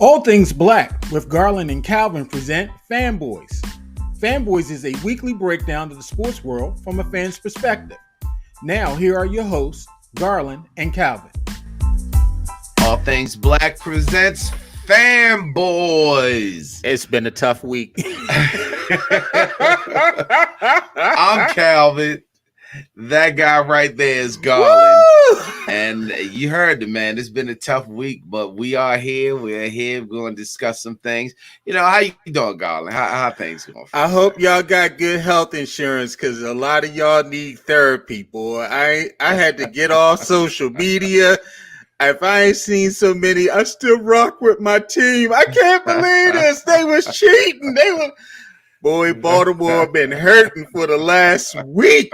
All Things Black with Garland and Calvin present Fanboys. Fanboys is a weekly breakdown of the sports world from a fan's perspective. Now, here are your hosts, Garland and Calvin. All Things Black presents Fanboys. It's been a tough week. I'm Calvin. That guy right there is Garland. Woo! And you heard the man. It's been a tough week, but we are here. We're here. We're going to discuss some things. You know, how you doing, Garland? How things going? I hope y'all got good health insurance because a lot of y'all need therapy, boy. I had to get off social media. If I ain't seen so many, I still rock with my team. I can't believe this. They was cheating. Boy, Baltimore been hurting for the last week.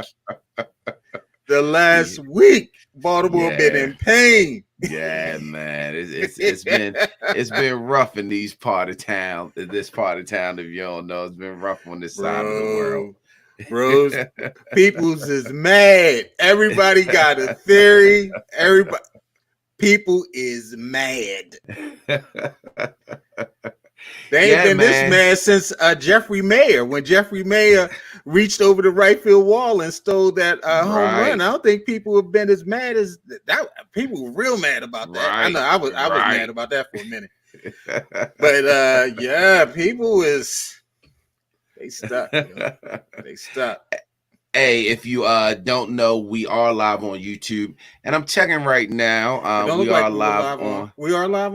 Baltimore been in pain. Yeah, man, it's been rough in this part of town. If you don't know, it's been rough on this side of the world. Bros, people's is mad. Everybody got a theory. People is mad. They ain't been this mad since Jeffrey Mayer. When Jeffrey Mayer reached over the right field wall and stole that home run, I don't think people have been as mad as that. People were real mad about that. I know I was mad about that for a minute. But people they stuck. They stuck. Hey, if you don't know, we are live on YouTube, and I'm checking right now. We are live on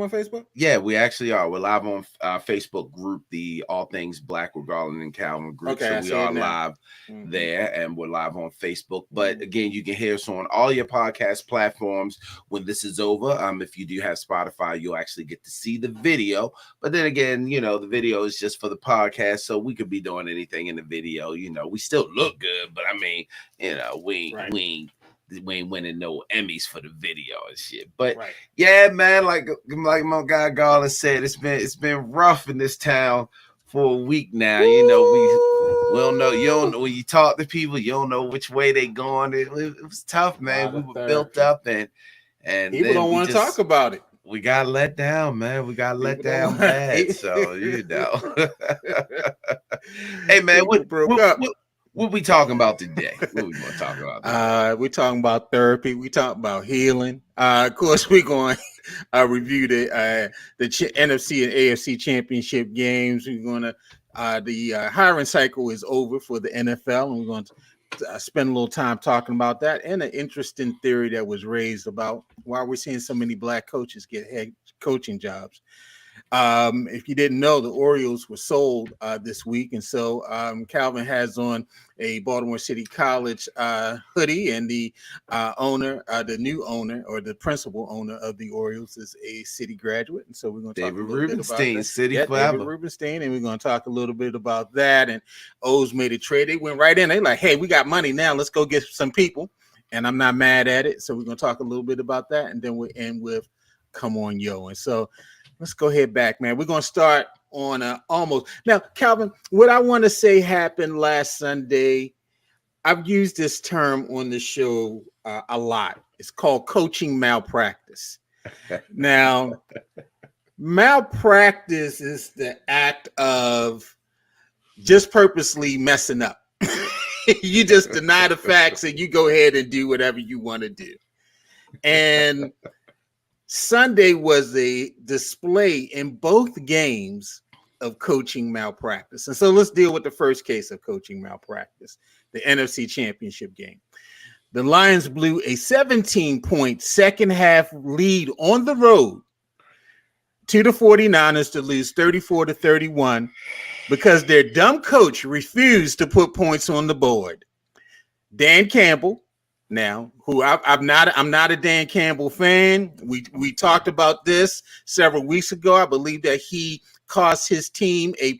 Facebook. Yeah, we actually are. We're live on Facebook group, the All Things Black with Garland and Calvin group. Okay, so we are live there, and we're live on Facebook. But again, you can hear us on all your podcast platforms when this is over. If you do have Spotify, you'll actually get to see the video. But then again, you know, the video is just for the podcast, so we could be doing anything in the video. You know, we still look good, but I mean, you know, we ain't winning no Emmys for the video and shit. But yeah, man, like my guy Garland said, it's been rough in this town for a week now. Woo! You know, we don't know. You don't know when you talk to people, you don't know which way they going. It was tough, man. We were built up and people don't want to talk about it. We got let down, man. We got let down bad. So you know. Hey, man, what we talking about today? What we going to talk about? We're talking about therapy. We talking about healing. Of course, we're going to review the NFC and AFC Championship games. We're going to the hiring cycle is over for the NFL, and we're going to spend a little time talking about that and an interesting theory that was raised about why we're seeing so many black coaches get head coaching jobs. If you didn't know, the Orioles were sold this week, and so Calvin has on a Baltimore City College hoodie, and the owner, the new owner or the principal owner of the Orioles is a City graduate, and so we're going to talk a little bit about that. City forever. David Rubenstein, and we're going to talk a little bit about that. And O's made a trade; they went right in. They like, hey, we got money now. Let's go get some people, and I'm not mad at it. So we're going to talk a little bit about that, and then we'll end with "Come On Yo." And so let's go ahead back, man. We're going to start on almost. Now, Calvin, what I want to say happened last Sunday. I've used this term on the show a lot. It's called coaching malpractice. Now, malpractice is the act of just purposely messing up. You just deny the facts and you go ahead and do whatever you want to do. And Sunday was a display in both games of coaching malpractice. And so let's deal with the first case of coaching malpractice, the NFC Championship game. The Lions blew a 17-point second half lead on the road to the 49ers to lose 34-31 because their dumb coach refused to put points on the board. Dan Campbell, now, who I'm not a Dan Campbell fan. We talked about this several weeks ago. I believe that he cost his team a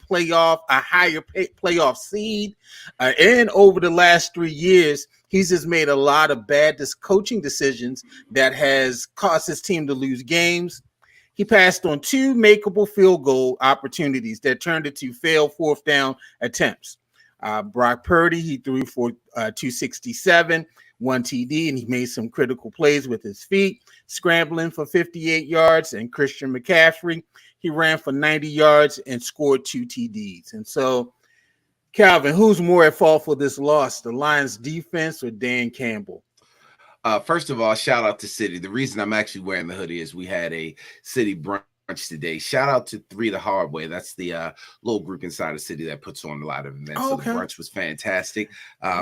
higher playoff seed. And over the last 3 years, he's just made a lot of bad coaching decisions that has caused his team to lose games. He passed on 2 makeable field goal opportunities that turned into failed fourth down attempts. Brock Purdy, he threw for 267. 1 TD, and he made some critical plays with his feet, scrambling for 58 yards. And Christian McCaffrey, He ran for 90 yards and scored 2 TDs. And so, Calvin, who's more at fault for this loss, the Lions defense or Dan Campbell? First of all, shout out to City. The reason I'm actually wearing the hoodie is we had a City brunch today. Shout out to Three the Hard Way. That's the little group inside the city that puts on a lot of events. So the brunch was fantastic.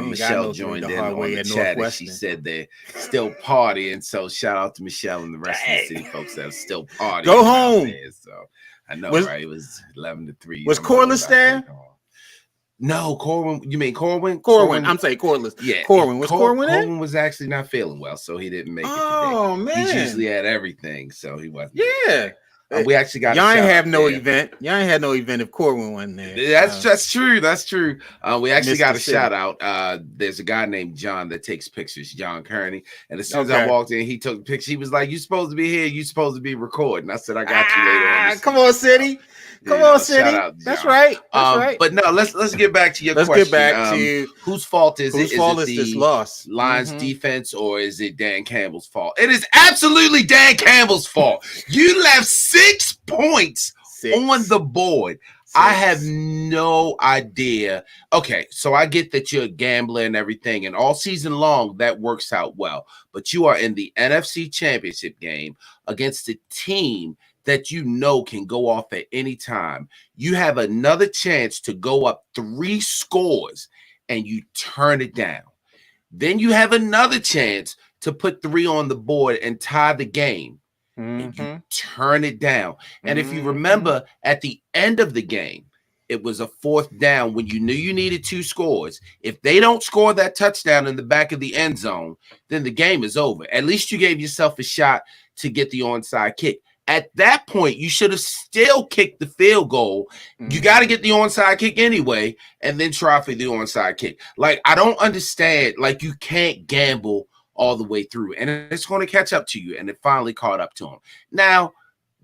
Michelle joined in on the chat and she said they're still partying. So shout out to Michelle and the rest of the city folks that are still partying. Go home. So I know, right? It was 11-3. Was Corliss there? No, Corwin. You mean Corwin? Corwin. I'm saying Corliss. Yeah. Corwin. Was Corwin there? Corwin was actually not feeling well, so he didn't make it today. Oh, man. He's usually at everything, so he wasn't. Yeah. We actually got y'all ain't have no event. Y'all ain't had no event if Corwin wasn't there. That's true. That's true. We actually got a City. shout out. There's a guy named John that takes pictures, John Kearney. And as soon as I walked in, he took the picture. He was like, "You supposed to be here. You supposed to be recording." I said, "I got you later on." Come on, City. Come on, City. That's right. That's right. But no, let's get back to your question. Let's get back to whose fault is it? Whose fault is this loss? Lions defense, or is it Dan Campbell's fault? It is absolutely Dan Campbell's fault. You left 6 points on the board. I have no idea. Okay, so I get that you're a gambler and everything, and all season long that works out well. But you are in the NFC Championship game against a team that you know can go off at any time. You have another chance to go up 3 scores and you turn it down. Then you have another chance to put 3 on the board and tie the game. And you turn it down. And if you remember, at the end of the game, it was a 4th down when you knew you needed 2 scores. If they don't score that touchdown in the back of the end zone, then the game is over. At least you gave yourself a shot to get the onside kick. At that point, you should have still kicked the field goal. You got to get the onside kick anyway, and then try for the onside kick. Like, I don't understand. Like, you can't gamble all the way through, and it's going to catch up to you, and it finally caught up to them. Now,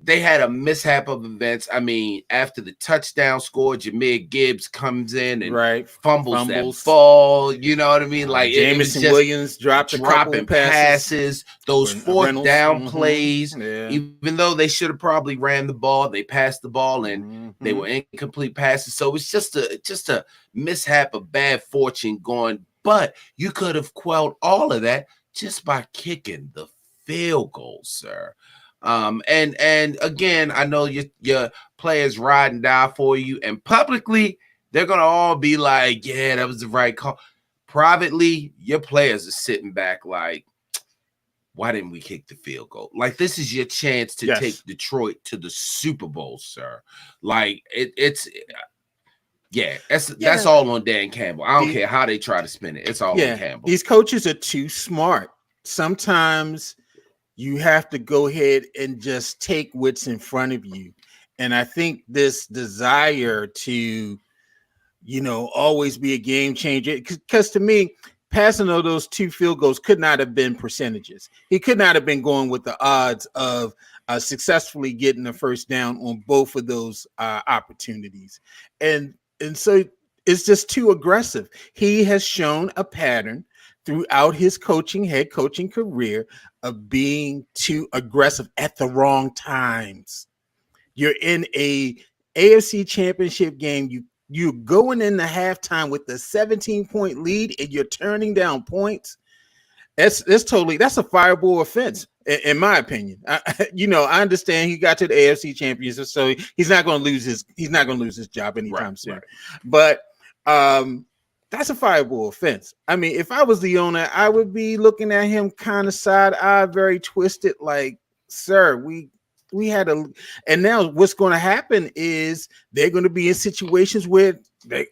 they had a mishap of events. I mean, after the touchdown score, Jahmyr Gibbs comes in and fumbles that ball. You know what I mean? Like Jameson Williams dropping passes. Those 4th down plays. Even though they should have probably ran the ball, they passed the ball and they were incomplete passes. So it's just a mishap of bad fortune going. But you could have quelled all of that just by kicking the field goal, sir. And again, I know your players ride and die for you, and publicly they're gonna all be like, "Yeah, that was the right call." Privately, your players are sitting back like, "Why didn't we kick the field goal?" Like, this is your chance to take Detroit to the Super Bowl, sir. Like that's all on Dan Campbell. I don't care how they try to spin it. It's all on Campbell. These coaches are too smart. Sometimes you have to go ahead and just take what's in front of you. And I think this desire to, always be a game changer, because to me, passing all those 2 field goals could not have been percentages. He could not have been going with the odds of successfully getting the first down on both of those opportunities. And so it's just too aggressive. He has shown a pattern throughout his head coaching career of being too aggressive at the wrong times. You're in a AFC Championship game. You're going in the halftime with the 17-point lead and you're turning down points. That's a fireable offense, in my opinion. I understand he got to the AFC Championship, so he's not going to lose his job anytime soon. Right. But that's a fireable offense. I mean, if I was the owner, I would be looking at him kind of side-eye, very twisted, like, "Sir, we had and now what's going to happen is they're going to be in situations where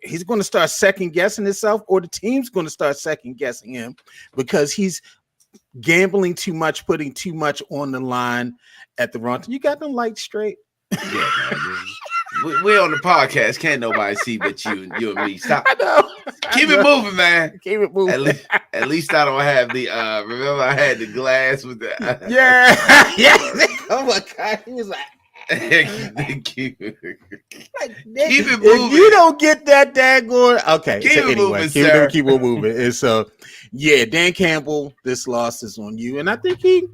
he's going to start second guessing himself, or the team's going to start second guessing him because he's gambling too much, putting too much on the line at the wrong time." You got them lights straight. Yeah, man. We're on the podcast. Can't nobody see but you and me. Stop. I know. Keep it moving, man. Keep it moving. At least I don't have the remember I had the glass with the yeah. Oh my God. He was like, keep it moving. If you don't get that daggone, okay. Keep it moving, sir. Keep it moving. And so, Dan Campbell, this loss is on you. And I think he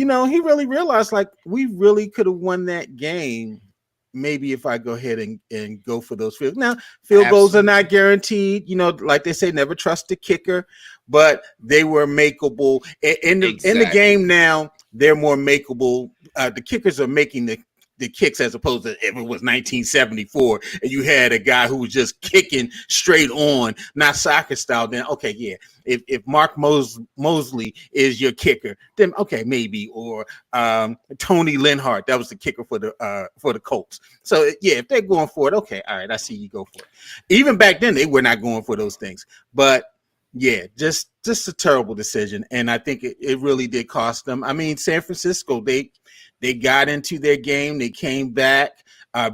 really realized, like, we really could have won that game maybe if I go ahead and go for those field. Now, field goals are not guaranteed. Like they say, never trust the kicker, but they were makeable. In the game now, they're more makeable. The kickers are making the kicks as opposed to if it was 1974 and you had a guy who was just kicking straight on, not soccer style, then okay, yeah. If Mark Mosley is your kicker, then okay, maybe. Or Tony Linhart, that was the kicker for the Colts. So yeah, if they're going for it, okay, all right, I see you go for it. Even back then, they were not going for those things. But yeah, just a terrible decision. And I think it really did cost them. I mean, San Francisco, they got into their game. They came back.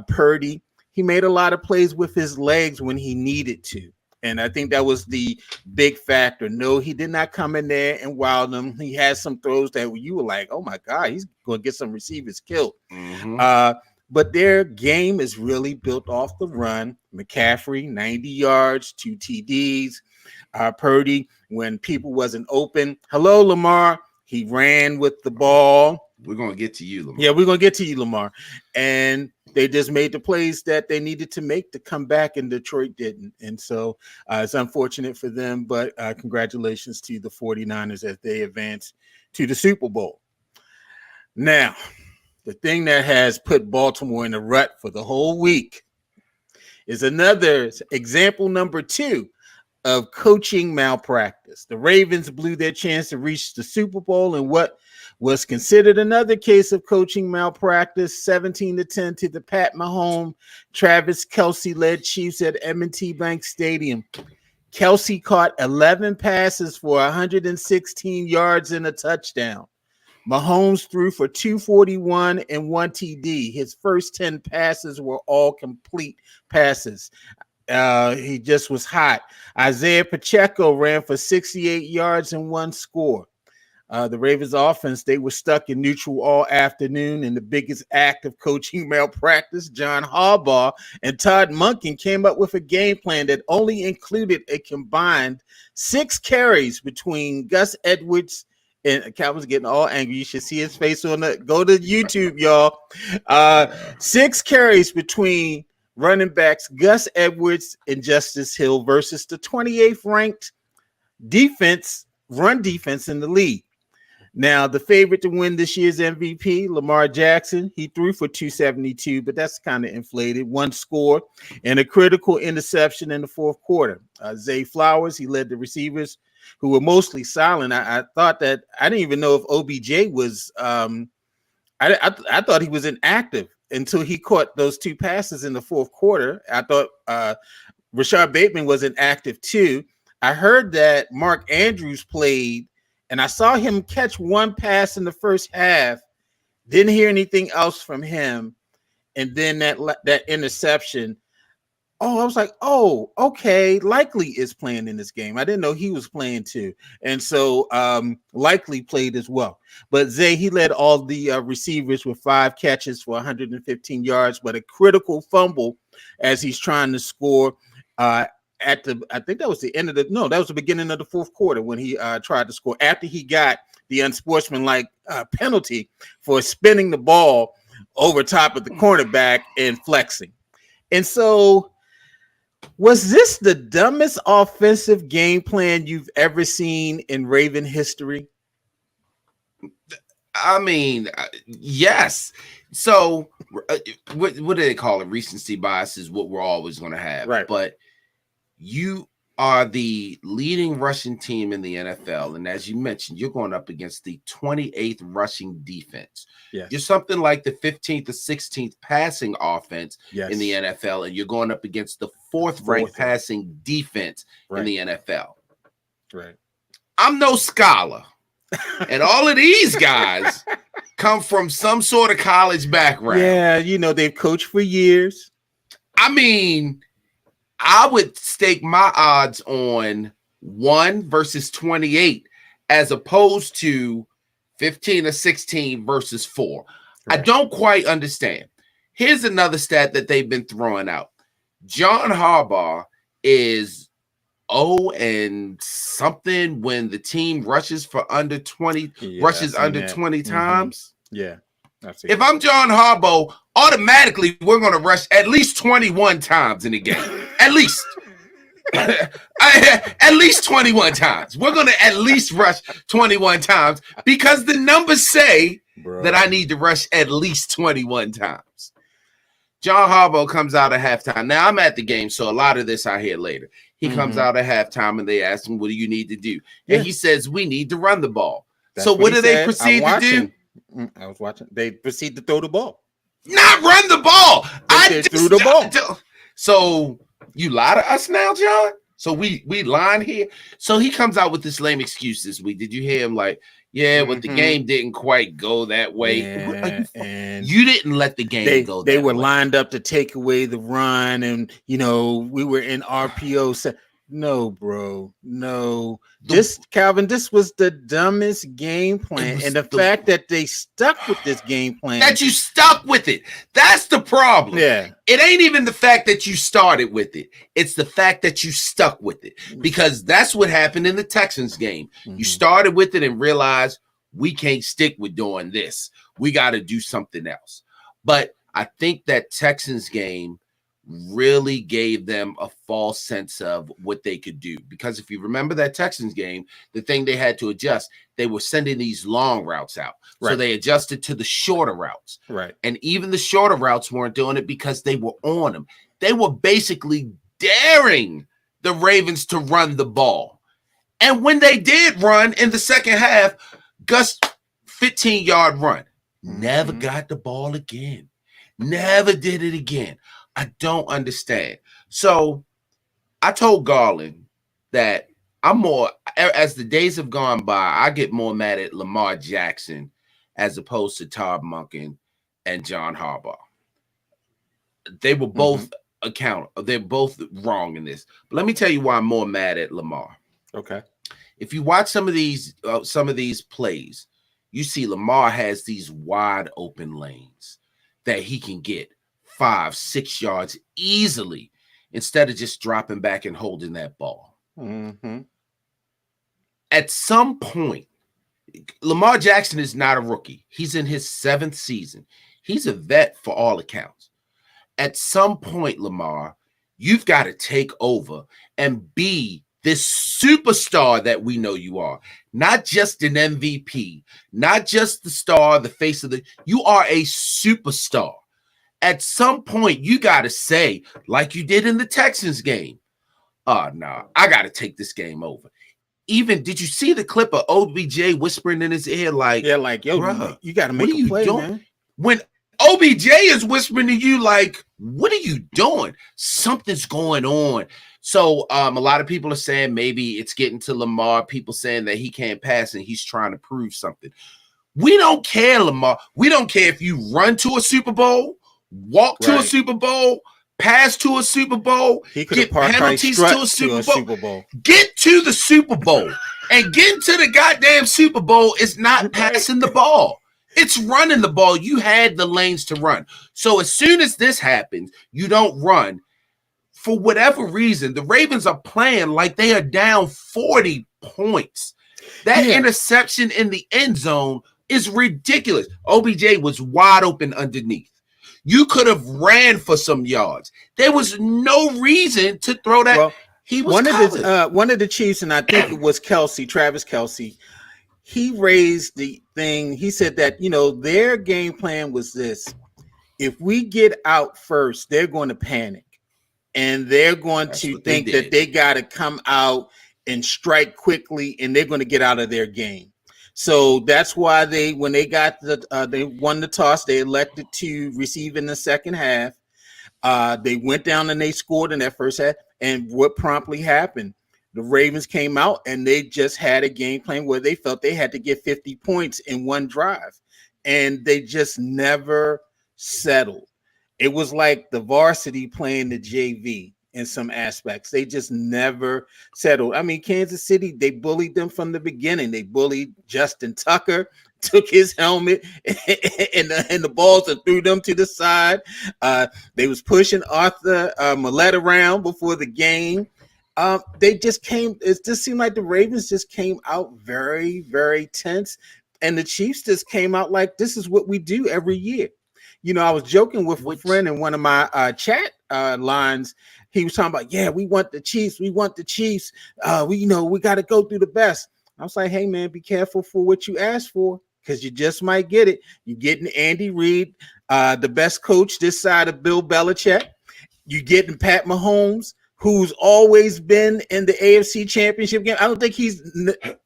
Purdy, he made a lot of plays with his legs when he needed to. And I think that was the big factor. No, he did not come in there and wow them. He had some throws that you were like, oh, my God, he's going to get some receivers killed. Mm-hmm. But their game is really built off the run. McCaffrey, 90 yards, 2 TDs. Purdy, when people wasn't open. Hello, Lamar. He ran with the ball. We're going to get to you, Lamar. Yeah, we're going to get to you, Lamar. And they just made the plays that they needed to make to come back, and Detroit didn't. And so it's unfortunate for them, but congratulations to the 49ers as they advance to the Super Bowl. Now, the thing that has put Baltimore in a rut for the whole week is another example number 2 of coaching malpractice. The Ravens blew their chance to reach the Super Bowl in what was considered another case of coaching malpractice, 17-10 to the Pat Mahomes, Travis Kelce-led Chiefs at M&T Bank Stadium. Kelce caught 11 passes for 116 yards and a touchdown. Mahomes threw for 241 and 1 TD. His first 10 passes were all complete passes. He just was hot. Isaiah Pacheco ran for 68 yards and 1 score. The Ravens offense, they were stuck in neutral all afternoon, and the biggest act of coaching malpractice, John Harbaugh and Todd Monken came up with a game plan that only included a combined 6 carries between Gus Edwards, and Calvin's getting all angry. You should see his face on the, go to YouTube, y'all. 6 carries between running backs Gus Edwards and Justice Hill versus the 28th ranked run defense in the league. Now, the favorite to win this year's MVP, Lamar Jackson, he threw for 272, but that's kind of inflated. 1 score and a critical interception in the fourth quarter. Zay Flowers, he led the receivers who were mostly silent. I thought that I didn't even know if OBJ was I thought he was inactive until he caught those 2 passes in the fourth quarter. I thought Rashard Bateman was inactive too. I heard that Mark Andrews played, and I saw him catch 1 pass in the first half. Didn't hear anything else from him. And then that interception. Oh, I was like, oh, okay. Likely is playing in this game. I didn't know he was playing too. And so Likely played as well. But Zay, he led all the receivers with 5 catches for 115 yards, but a critical fumble as he's trying to score I think that was the end of that was the beginning of the fourth quarter when he tried to score after he got the unsportsmanlike penalty for spinning the ball over top of the cornerback and flexing. And so, was this the dumbest offensive game plan you've ever seen in Raven history? I mean, yes. So, what do they call it? Recency bias is what we're always going to have. Right. But you are the leading rushing team in the NFL. And as you mentioned, you're going up against the 28th rushing defense. Yes. You're something like the 15th or 16th passing offense Yes. in the NFL. And you're going up against the 4th ranked passing defense in the NFL. Right. I'm no scholar. And all of these guys come from some sort of college background. Yeah, they've coached for years. I mean, I would stake my odds on 1 versus 28 as opposed to 15 or 16 versus 4. Right. I don't quite understand. Here's another stat that they've been throwing out. John Harbaugh is 0 and something when the team rushes for under 20 times. Yeah. If I'm John Harbaugh, automatically we're going to rush at least 21 times in the game. At least. At least 21 times. We're going to at least rush 21 times because the numbers say that I need to rush at least 21 times. John Harbaugh comes out at halftime. Now, I'm at the game, so a lot of this I hear later. He comes out at halftime, and they ask him, what do you need to do? And he says, we need to run the ball. So what do they proceed to do? I was watching. They proceed to throw the ball. Not run the ball. They threw the ball. So you lie to us now, John? So we lying here? So he comes out with this lame excuse this week. Did you hear him like, but the game didn't quite go that way. Yeah, and you didn't let the game go that way. They were lined up to take away the run, and, we were in RPO. No, bro. No. Calvin, this was the dumbest game plan. And the fact that they stuck with this game plan. That you stuck with it. That's the problem. Yeah. It ain't even the fact that you started with it. It's the fact that you stuck with it. Because that's what happened in the Texans game. You started with it and realized we can't stick with doing this. We got to do something else. But I think that Texans game really gave them a false sense of what they could do. Because if you remember that Texans game, the thing they had to adjust, they were sending these long routes out. Right. So they adjusted to the shorter routes. Right. And even the shorter routes weren't doing it because they were on them. They were basically daring the Ravens to run the ball. And when they did run in the second half, Gus 15-yard run. Never got the ball again. Never did it again. I don't understand. So I told Garland that I'm more, as the days have gone by, I get more mad at Lamar Jackson as opposed to Todd Monken and John Harbaugh. They were both they're both wrong in this. But let me tell you why I'm more mad at Lamar. Okay. If you watch some of these plays, you see Lamar has these wide open lanes that he can get 5-6 yards easily instead of just dropping back and holding that ball. At some point, Lamar Jackson is not a rookie. He's in his 7th season. He's a vet for all accounts. At some point, Lamar, you've got to take over and be this superstar that we know you are. Not just an MVP, not just the star, the face of you are a superstar. At some point, you got to say, like you did in the Texans game, no, I got to take this game over. Even, did you see the clip of OBJ whispering in his ear like, yo, you got to make a play, man. When OBJ is whispering to you like, what are you doing? Something's going on. So a lot of people are saying maybe it's getting to Lamar, people saying that he can't pass and he's trying to prove something. We don't care, Lamar. We don't care if you run to a Super Bowl, walk to a Super Bowl, pass to a Super Bowl, get penalties to a Super Bowl. Get to the Super Bowl. And getting to the goddamn Super Bowl is not passing the ball. It's running the ball. You had the lanes to run. So as soon as this happens, you don't run. For whatever reason, the Ravens are playing like they are down 40 points. That interception in the end zone is ridiculous. OBJ was wide open underneath. You could have ran for some yards. There was no reason to throw that. Well, he was one of the Chiefs, and I think it was Travis Kelce. He raised the thing. He said that, their game plan was this. If we get out first, they're going to panic. And they're going to think that they got to come out and strike quickly, and they're going to get out of their game. So that's why when they got they won the toss, they elected to receive in the second half. They went down and they scored in that first half. And what promptly happened? The Ravens came out and they just had a game plan where they felt they had to get 50 points in one drive, and they just never settled. It was like the varsity playing the JV in some aspects. They just never settled. I mean, Kansas City, they bullied them from the beginning. They bullied Justin Tucker, took his helmet and the balls and threw them to the side. They was pushing Arthur Millette around before the game. It just seemed like the Ravens just came out very, very tense. And the Chiefs just came out like this is what we do every year. I was joking with a friend in one of my chat lines. He was talking about, yeah, we want the Chiefs. We want the Chiefs. We got to go through the best. I was like, hey, man, be careful for what you ask for, because you just might get it. You're getting Andy Reid, the best coach this side of Bill Belichick. You're getting Pat Mahomes, who's always been in the AFC Championship game. I don't think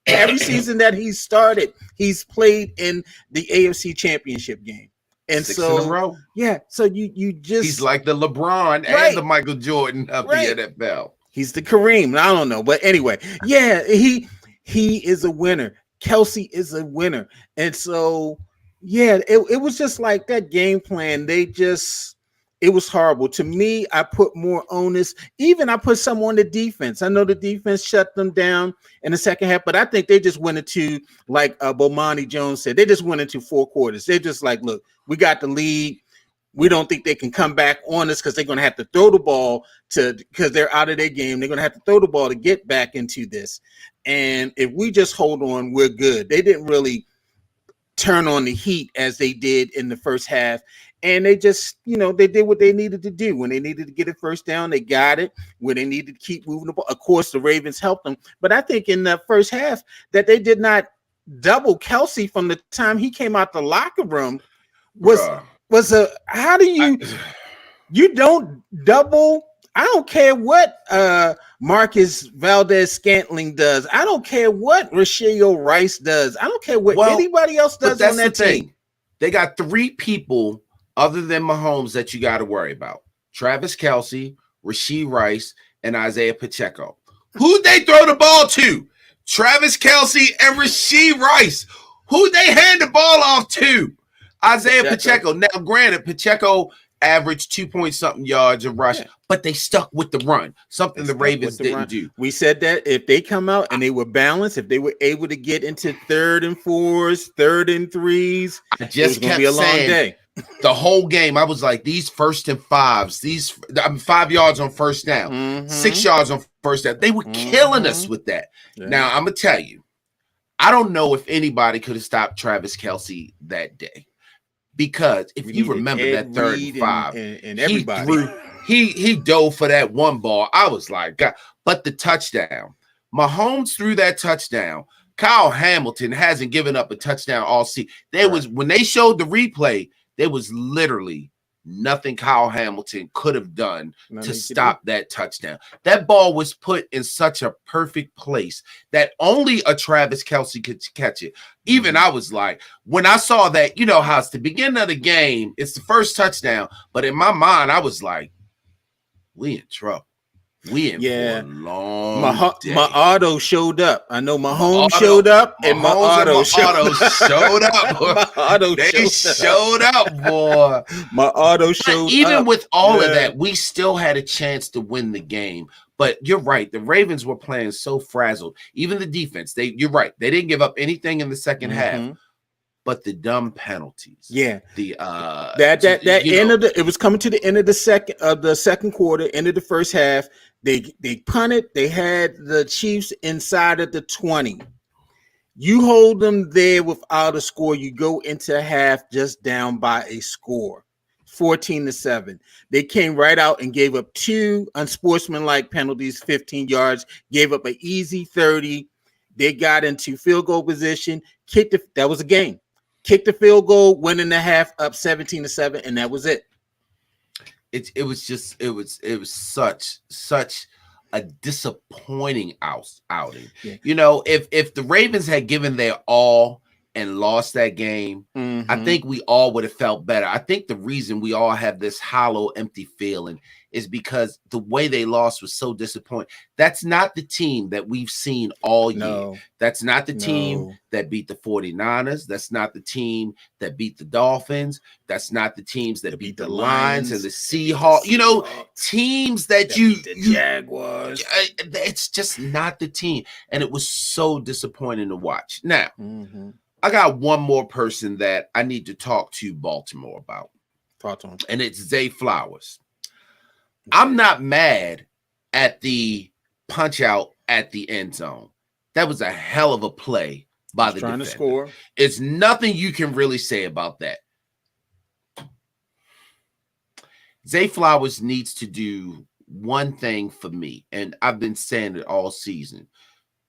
every season that he's started, he's played in the AFC Championship game. And 6 in a row. Yeah. So you just, he's like the LeBron and the Michael Jordan of the NFL. He's the Kareem. I don't know. But anyway, yeah, he is a winner. Kelsey is a winner. And so, yeah, it was just like that game plan. It was horrible. To me, I put more onus. Even I put some on the defense. I know the defense shut them down in the second half, but I think they just went into, like Bomani Jones said, they just went into 4 quarters. They're just like, look, we got the lead. We don't think they can come back on us because they're going to have to throw the ball because they're out of their game. They're going to have to throw the ball to get back into this. And if we just hold on, we're good. They didn't really turn on the heat as they did in the first half. And they just, they did what they needed to do. When they needed to get it first down, they got it. When they needed to keep moving the ball, of course, the Ravens helped them. But I think in the first half that they did not double Kelsey from the time he came out the locker room how do you don't double? I don't care what Marcus Valdez-Scantling does. I don't care what Rashae Rice does. I don't care what anybody else does on that team. They got 3 people other than Mahomes that you got to worry about: Travis Kelce, Rashae Rice, and Isaiah Pacheco. Who'd they throw the ball to? Travis Kelce and Rashae Rice. Who'd they hand the ball off to? Isaiah Pacheco. Now, granted, Pacheco averaged 2-point-something yards of rush, but they stuck with the run, something the Ravens didn't do. We said that if they come out and they were balanced, if they were able to get into 3rd and 4s, 3rd and 3s, I just kept saying, long day. The whole game, I was like, these 1st and 5s, 5 yards on first down, 6 yards on first down. They were killing us with that. Yeah. Now, I'm going to tell you, I don't know if anybody could have stopped Travis Kelce that day. Because if you remember that 3rd and 5, and everybody he dove for that one ball. I was like, God. But the touchdown, Mahomes threw that touchdown. Kyle Hamilton hasn't given up a touchdown all season. When they showed the replay, there was literally nothing Kyle Hamilton could have done to stop that touchdown. That ball was put in such a perfect place that only a Travis Kelce could catch it. Even I was like, when I saw that, how it's the beginning of the game, it's the first touchdown. But in my mind, I was like, we in trouble. We in for a long day. My auto showed up. I know Mahomes showed up and my auto showed up. They showed up, boy. My auto showed up. Even with all of that, we still had a chance to win the game. But you're right. The Ravens were playing so frazzled. Even the defense, you're right. They didn't give up anything in the second half. But the dumb penalties. Yeah. The it was coming to the end of the second quarter, end of the first half. They punted. They had the Chiefs inside of the 20. You hold them there without a score. You go into half just down by a score, 14-7. They came right out and gave up 2 unsportsmanlike penalties, 15 yards, gave up an easy 30. They got into field goal position, that was a game. Kicked the field goal, went in the half, up 17-7, and that was it. It was such a disappointing outing. Yeah. If the Ravens had given their all and lost that game, I think we all would have felt better. I think the reason we all have this hollow, empty feeling is because the way they lost was so disappointing. That's not the team that we've seen all year. That's not the team that beat the 49ers. That's not the team that beat the Dolphins. That's not the teams that beat the Lions and the Seahawks. Teams that the Jaguars. It's just not the team. And it was so disappointing to watch. Now, I got one more person that I need to talk to Baltimore about. Talk to him. And it's Zay Flowers. I'm not mad at the punch out at the end zone. That was a hell of a play by He's the trying defender. to score. It's nothing you can really say about that. Zay Flowers needs to do one thing for me, and I've been saying it all season.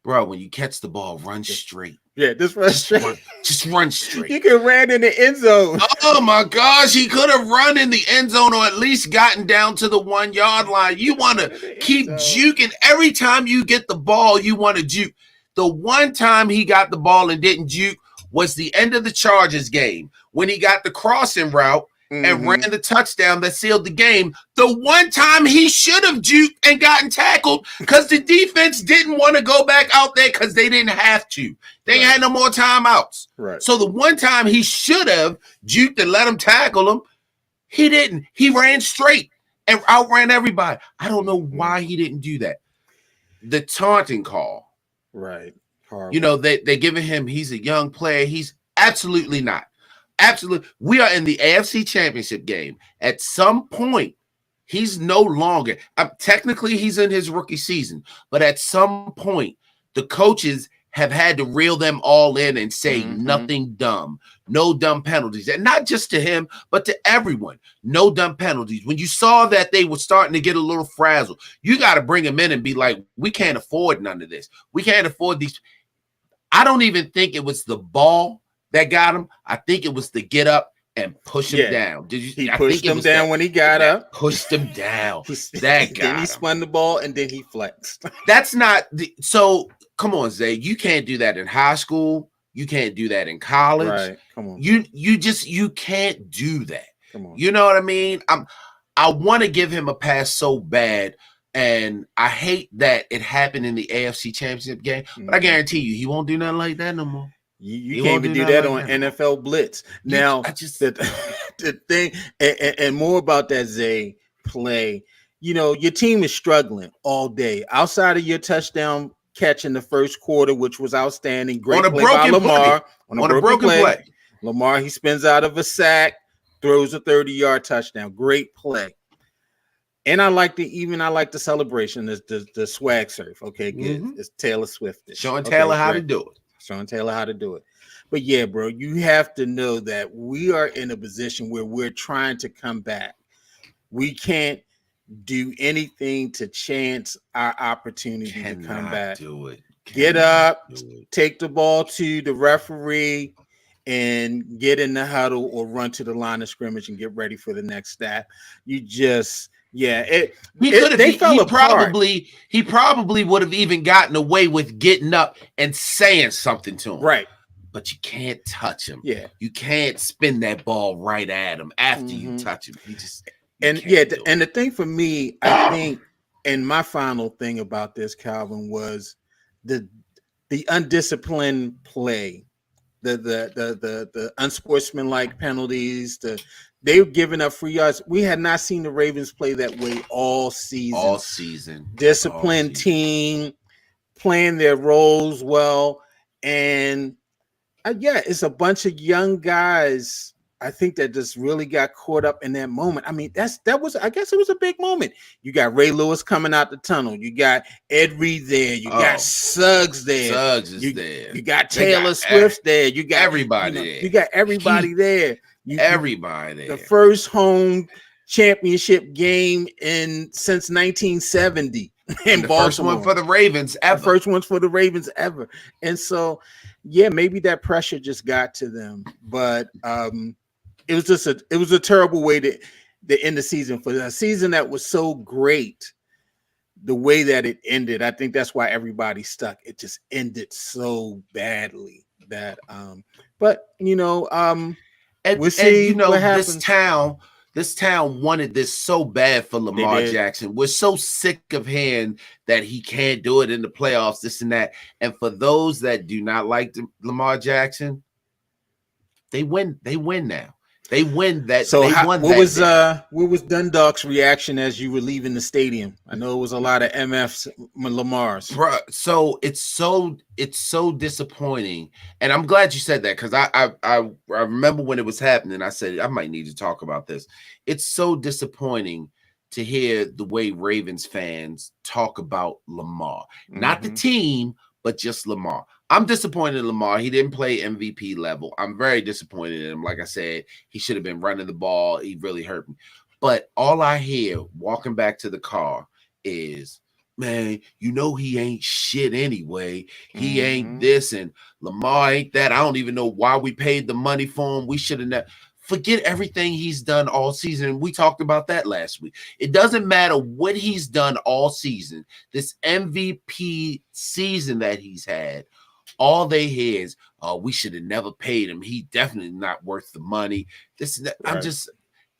Bro, when you catch the ball, run straight. Yeah, this run straight. Just run straight. You could ran in the end zone. Oh my gosh, he could have run in the end zone or at least gotten down to the 1 yard line. You want to keep juking. Every time you get the ball, you want to juke. The one time he got the ball and didn't juke was the end of the Chargers game when he got the crossing route and ran the touchdown that sealed the game. The one time he should have juked and gotten tackled because the defense didn't want to go back out there because they didn't have to. They had no more timeouts. Right. So the one time he should have juked and let him tackle him, he didn't. He ran straight and outran everybody. I don't know why he didn't do that. The taunting call. Right. Horrible. You know, they're giving him, he's a young player. He's absolutely not. Absolutely. We are in the AFC Championship game. At some point, he's no longer, technically he's in his rookie season, but at some point, the coaches have had to reel them all in and say nothing dumb, no dumb penalties. And not just to him, but to everyone, no dumb penalties. When you saw that they were starting to get a little frazzled, you got to bring them in and be like, we can't afford none of this. We can't afford these. I don't even think it was the ball that got him. I think it was the get up and push him down. Did you? He pushed him down when he got up. Pushed him down. Then he spun the ball and then he flexed. That's not so. Come on, Zay. You can't do that in high school. You can't do that in college. Right. Come on. You can't do that. Come on. You know what I mean? I want to give him a pass so bad. And I hate that it happened in the AFC Championship game. But I guarantee you, he won't do nothing like that no more. You can't even do that on NFL Blitz. Now, the thing, and more about that Zay play, you know, your team is struggling all day. Outside of your touchdown catch in the first quarter, which was outstanding. Great play by Lamar. On a broken play. Lamar, he spins out of a sack, throws a 30-yard touchdown. Great play. And I like the celebration, the swag surf. Okay, good. It's Taylor Swift. Showing Taylor how to do it. Showing Taylor how to do it. But yeah, bro, you have to know that we are in a position where we're trying to come back. We can't do anything to chance our opportunity to come back. Get up, take the ball to the referee, and get in the huddle or run to the line of scrimmage and get ready for the next snap. You just he probably would have even gotten away with getting up and saying something to him. Right. But you can't touch him. Yeah. You can't spin that ball right at him after you touch him. And the thing for me, I think, and my final thing about this, Calvin, was the undisciplined play, the unsportsmanlike penalties, they were giving up free yards. We had not seen the Ravens play that way all season. Disciplined team, playing their roles well. And it's a bunch of young guys, I think, that just really got caught up in that moment. I mean, I guess it was a big moment. You got Ray Lewis coming out the tunnel. You got Ed Reed there. You got Suggs there. Suggs is there. You got Taylor Swift there. You got everybody there. You got everybody there. Everybody there. The first home championship game since 1970 in Baltimore. First one for the Ravens ever. First ones for the Ravens ever. And so, maybe that pressure just got to them. But it was a terrible way to end the season, for a season that was so great. The way that it ended, I think that's why everybody stuck. It just ended so badly that we'll see what happens. This town wanted this so bad for Lamar Jackson. We're so sick of hearing that he can't do it in the playoffs, this and that. And for those that do not like Lamar Jackson, they win. They win now. They win that. So what was Dundalk's reaction as you were leaving the stadium? I know it was a lot of MFs, Lamar's. Bro, so it's so disappointing, and I'm glad you said that, because I remember when it was happening. I said I might need to talk about this. It's so disappointing to hear the way Ravens fans talk about Lamar, not the team, but just Lamar. I'm disappointed in Lamar. He didn't play MVP level. I'm very disappointed in him. Like I said, he should have been running the ball. He really hurt me. But all I hear walking back to the car is, man, you know he ain't shit anyway. He ain't this, and Lamar ain't that. I don't even know why we paid the money for him. We should have never. Forget everything he's done all season. We talked about that last week. It doesn't matter what he's done all season. This MVP season that he's had, all they hear is, "Oh, we should have never paid him. He definitely not worth the money." This, that. Right.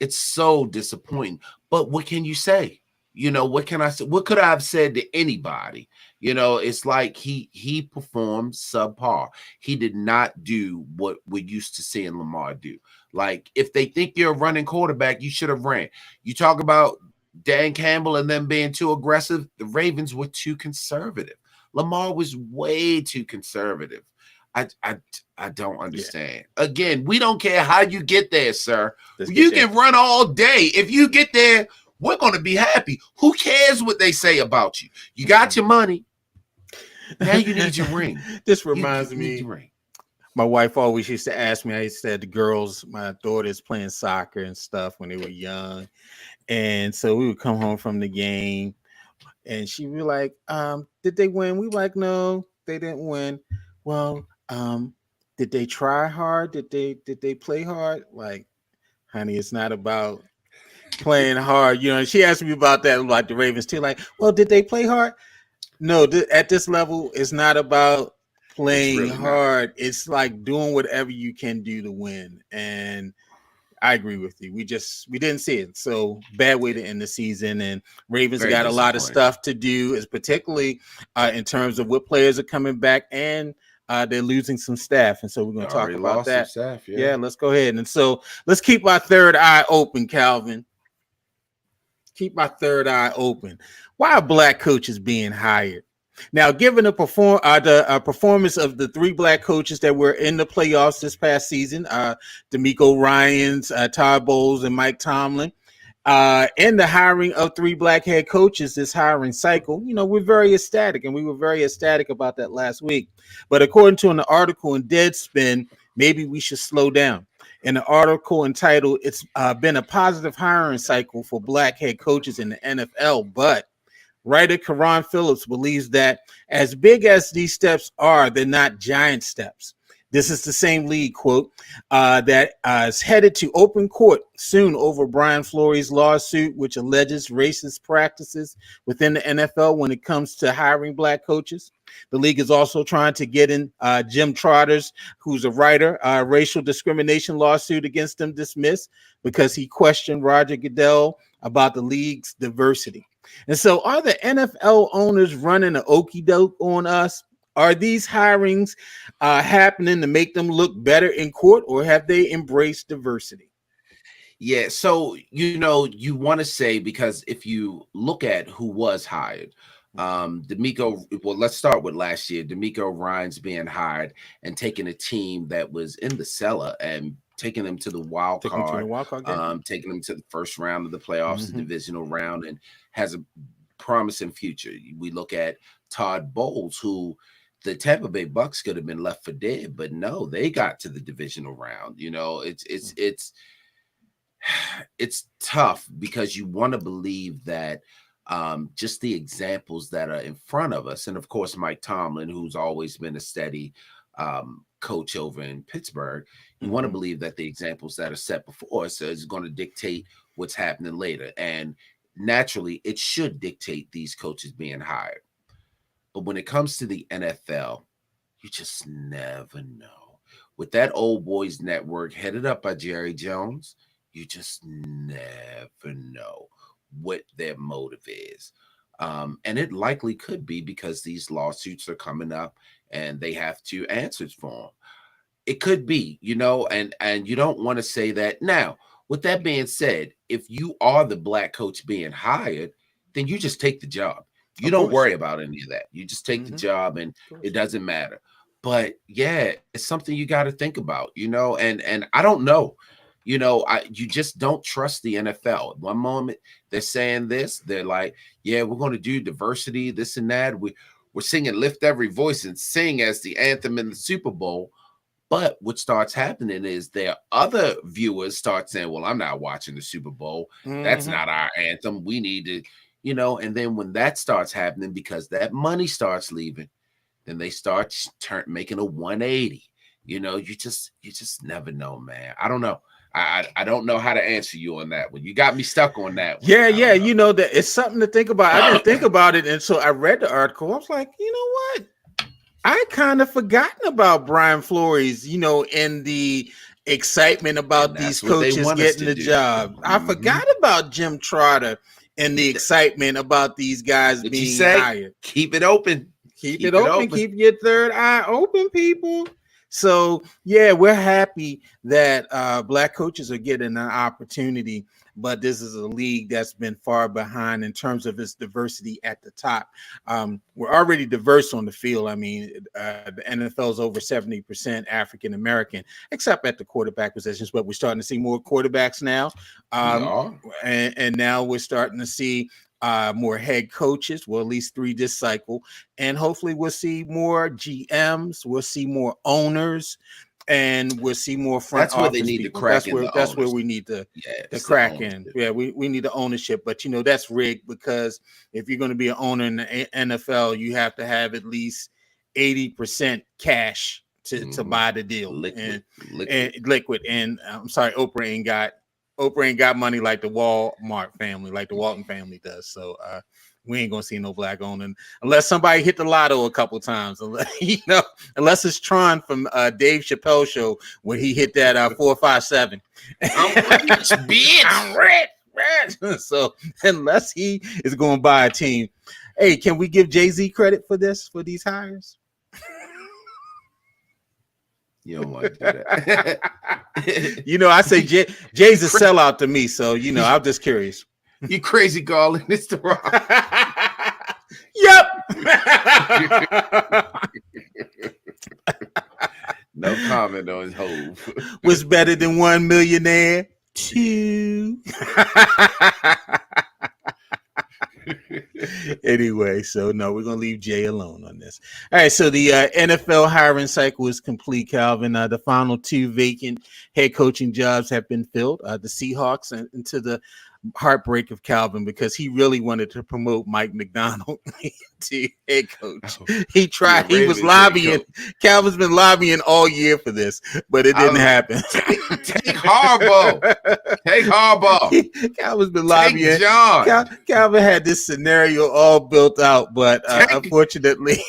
It's so disappointing. But what can you say? What can I say? What could I have said to anybody? It's like he performed subpar. He did not do what we're used to seeing Lamar do. Like, if they think you're a running quarterback, you should have ran. You talk about Dan Campbell and them being too aggressive. The Ravens were too conservative. Lamar was way too conservative. I don't understand. Yeah. Again, we don't care how you get there, sir. You can run all day. If you get there, we're going to be happy. Who cares what they say about you? You got your money. Now you need your ring. This reminds me. My wife always used to ask me, I said the girls, my daughters playing soccer and stuff when they were young. And so we would come home from the game and she'd be like, did they win? We were like, no, they didn't win. Well, did they try hard? Did they play hard? Like, honey, it's not about playing hard. She asked me about that, like the Ravens too. Like, well, did they play hard? No, at this level, it's not about playing really hard. Not. It's like doing whatever you can do to win. And I agree with you. We didn't see it. So bad way to end the season. And Ravens got a lot of stuff to do, is particularly in terms of what players are coming back, and they're losing some staff. And so we're going to talk about that. Staff, yeah, let's go ahead. And so let's keep our third eye open, Calvin. Keep my third eye open. Why are black coaches being hired? Now, given the performance of the 3 black coaches that were in the playoffs this past season, D'Amico Ryans, Todd Bowles, and Mike Tomlin, and the hiring of 3 black head coaches this hiring cycle, we're very ecstatic, and we were very ecstatic about that last week. But according to an article in Deadspin, maybe we should slow down. In the article entitled, "It's been a positive hiring cycle for black head coaches in the NFL," but writer Karan Phillips believes that as big as these steps are, they're not giant steps. This is the same league, quote, that is headed to open court soon over Brian Flores' lawsuit, which alleges racist practices within the NFL when it comes to hiring black coaches. The league is also trying to get in Jim Trotter's, who's a writer, racial discrimination lawsuit against him dismissed because he questioned Roger Goodell about the league's diversity. And so are the NFL owners running an okie doke on us? Are these hirings happening to make them look better in court, or have they embraced diversity? Yeah, so, you want to say, because if you look at who was hired, D'Amico, well, let's start with last year. D'Amico Ryans being hired and taking a team that was in the cellar and taking them to the wild card, taking them to the first round of the playoffs, the divisional round, and has a promising future. We look at Todd Bowles, who the Tampa Bay Bucks could have been left for dead, but no, they got to the divisional round. It's tough because you want to believe that just the examples that are in front of us, and of course Mike Tomlin, who's always been a steady coach over in Pittsburgh, you want to believe that the examples that are set before us is going to dictate what's happening later, and naturally it should dictate these coaches being hired. But when it comes to the NFL, you just never know. With that old boys network headed up by Jerry Jones, you just never know what their motive is. And it likely could be because these lawsuits are coming up and they have to answer for them. It could be, and you don't want to say that. Now, with that being said, if you are the black coach being hired, then you just take the job. You don't worry about any of that. You just take the job and it doesn't matter. But yeah, it's something you got to think about, and I don't know. You just don't trust the NFL. One moment they're saying this, they're like, yeah, we're going to do diversity, this and that. We're were singing Lift Every Voice and Sing as the anthem in the Super Bowl. But what starts happening is their other viewers start saying, well, I'm not watching the Super Bowl. That's not our anthem. We need to, and then when that starts happening, because that money starts leaving, then they start making a 180. You just never know, man. I don't know. I don't know how to answer you on that one. You got me stuck on that one. Yeah. That it's something to think about. I didn't think about it until I read the article. I was like, you know what? I kind of forgotten about Brian Flores, and the excitement about these coaches getting the job. I forgot about Jim Trotter and the excitement about these guys being hired. Keep it open. Keep it open. Keep your third eye open, people. So, yeah, we're happy that Black coaches are getting an opportunity, but this is a league that's been far behind in terms of its diversity at the top. We're already diverse on the field. I mean, the NFL is over 70% African-American, except at the quarterback positions, but we're starting to see more quarterbacks now. And now we're starting to see more head coaches, well, at least 3 this cycle, and hopefully we'll see more GMs, we'll see more owners, and we'll see more front office. That's where they need people. to crack That's where we need to crack in. Yeah, we need the ownership, but that's rigged, because if you're going to be an owner in the NFL, you have to have at least 80% cash to buy the deal. Liquid. And I'm sorry, Oprah ain't got money like the Walmart family, like the Walton family does. So we ain't gonna see no Black owner unless somebody hit the lotto a couple times. Unless it's Tron from Dave Chappelle show where he hit that 457. I'm rich, bitch. I'm rich. So unless he is going to buy a team, hey, can we give Jay-Z credit for these hires? You don't want to do that. I say Jay's a sellout to me, so I'm just curious. You crazy, Garland. It's the Rock. Yep. No comment on his Hove. What's better than 1 millionaire? 2. Anyway, so no, we're gonna leave Jay alone on this. All right, so the NFL hiring cycle is complete, Calvin. The final 2 vacant head coaching jobs have been filled. The Seahawks, and to the heartbreak of Calvin, because he really wanted to promote Mike McDonald to head coach. He tried. He was lobbying. Calvin's been lobbying all year for this, but it didn't happen. Take Harbaugh. Take Harbaugh. Calvin's been lobbying. Take John. Calvin had this scenario all built out, but unfortunately.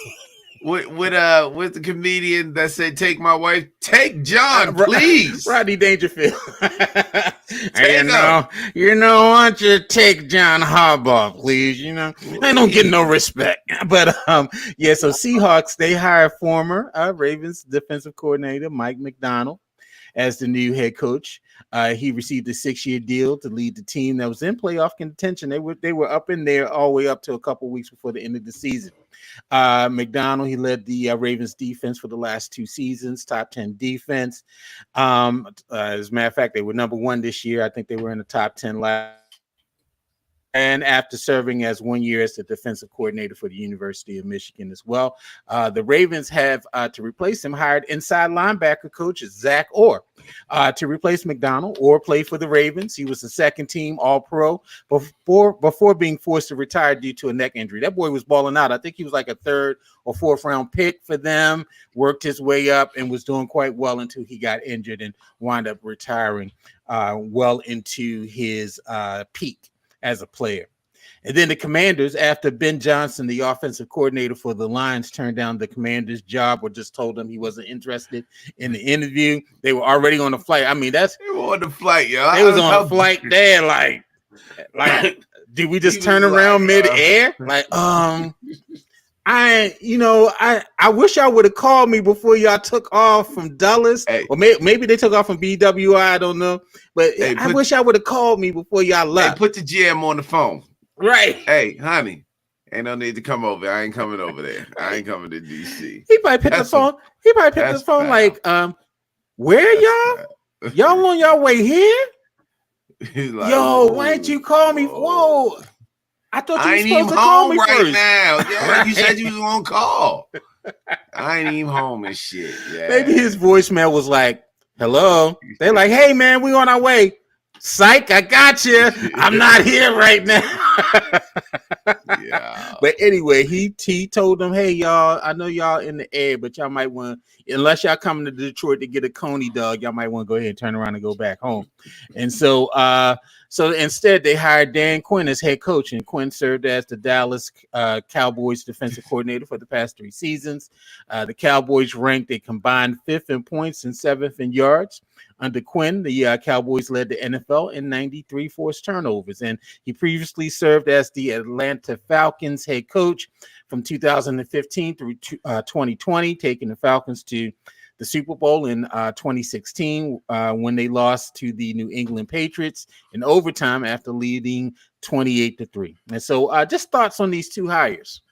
With the comedian that said, "Take my wife, take John, please." Rodney Dangerfield. Why don't you take John Harbaugh, please? I don't get no respect. But so Seahawks, they hired former Ravens defensive coordinator Mike McDonald as the new head coach. He received a 6-year deal to lead the team that was in playoff contention. They were up in there all the way up to a couple weeks before the end of the season. McDonald, he led the Ravens defense for the last 2 seasons, top 10 defense. As a matter of fact, they were number 1 this year. I think they were in the top 10 last. And after serving as 1 year as the defensive coordinator for the University of Michigan as well, the Ravens have, to replace him, hired inside linebacker coach Zach Orr to replace McDonald. Orr played for the Ravens. He was the second-team All-Pro before being forced to retire due to a neck injury. That boy was balling out. I think he was like a 3rd or 4th round pick for them, worked his way up and was doing quite well until he got injured and wound up retiring well into his peak as a player. And then the Commanders, after Ben Johnson, the offensive coordinator for the Lions, turned down the Commanders' job or just told them he wasn't interested in the interview. They were already on the flight. I mean, they were on the flight, yo. They was on a flight there, like, did we just turn around mid-air? I wish y'all would have called me before y'all took off from Dulles, or maybe they took off from BWI. I don't know, but I wish y'all would have called me before y'all left. Put the GM on the phone, right? Hey, honey, ain't no need to come over. I ain't coming over there. I ain't coming to DC. He probably picked the phone. He probably picked the phone like, where y'all? Y'all on y'all way here? Like, yo, why didn't you call me? Whoa. I thought you I were ain't supposed even to call me home right first. now. Yeah, Right. you said you was on call. I ain't even home and shit. Yeah. Maybe his voicemail was like, "Hello." They're like, "Hey man, we on our way." Psych, I got you. I'm not here right now. Yeah. But anyway, he told them, "Hey y'all, I know y'all in the air, but y'all might want, unless y'all coming to Detroit to get a coney dog, y'all might want to go ahead and turn around and go back home." And so instead they hired Dan Quinn as head coach, and Quinn served as the Dallas Cowboys defensive coordinator for the past 3 seasons. The Cowboys ranked a combined 5th in points and 7th in yards. Under Quinn, the Cowboys led the NFL in 93 forced turnovers, and he previously served as the Atlanta Falcons head coach from 2015 through 2020, taking the Falcons to the Super Bowl in 2016 when they lost to the New England Patriots in overtime after leading 28-3. And so just thoughts on these 2 hires.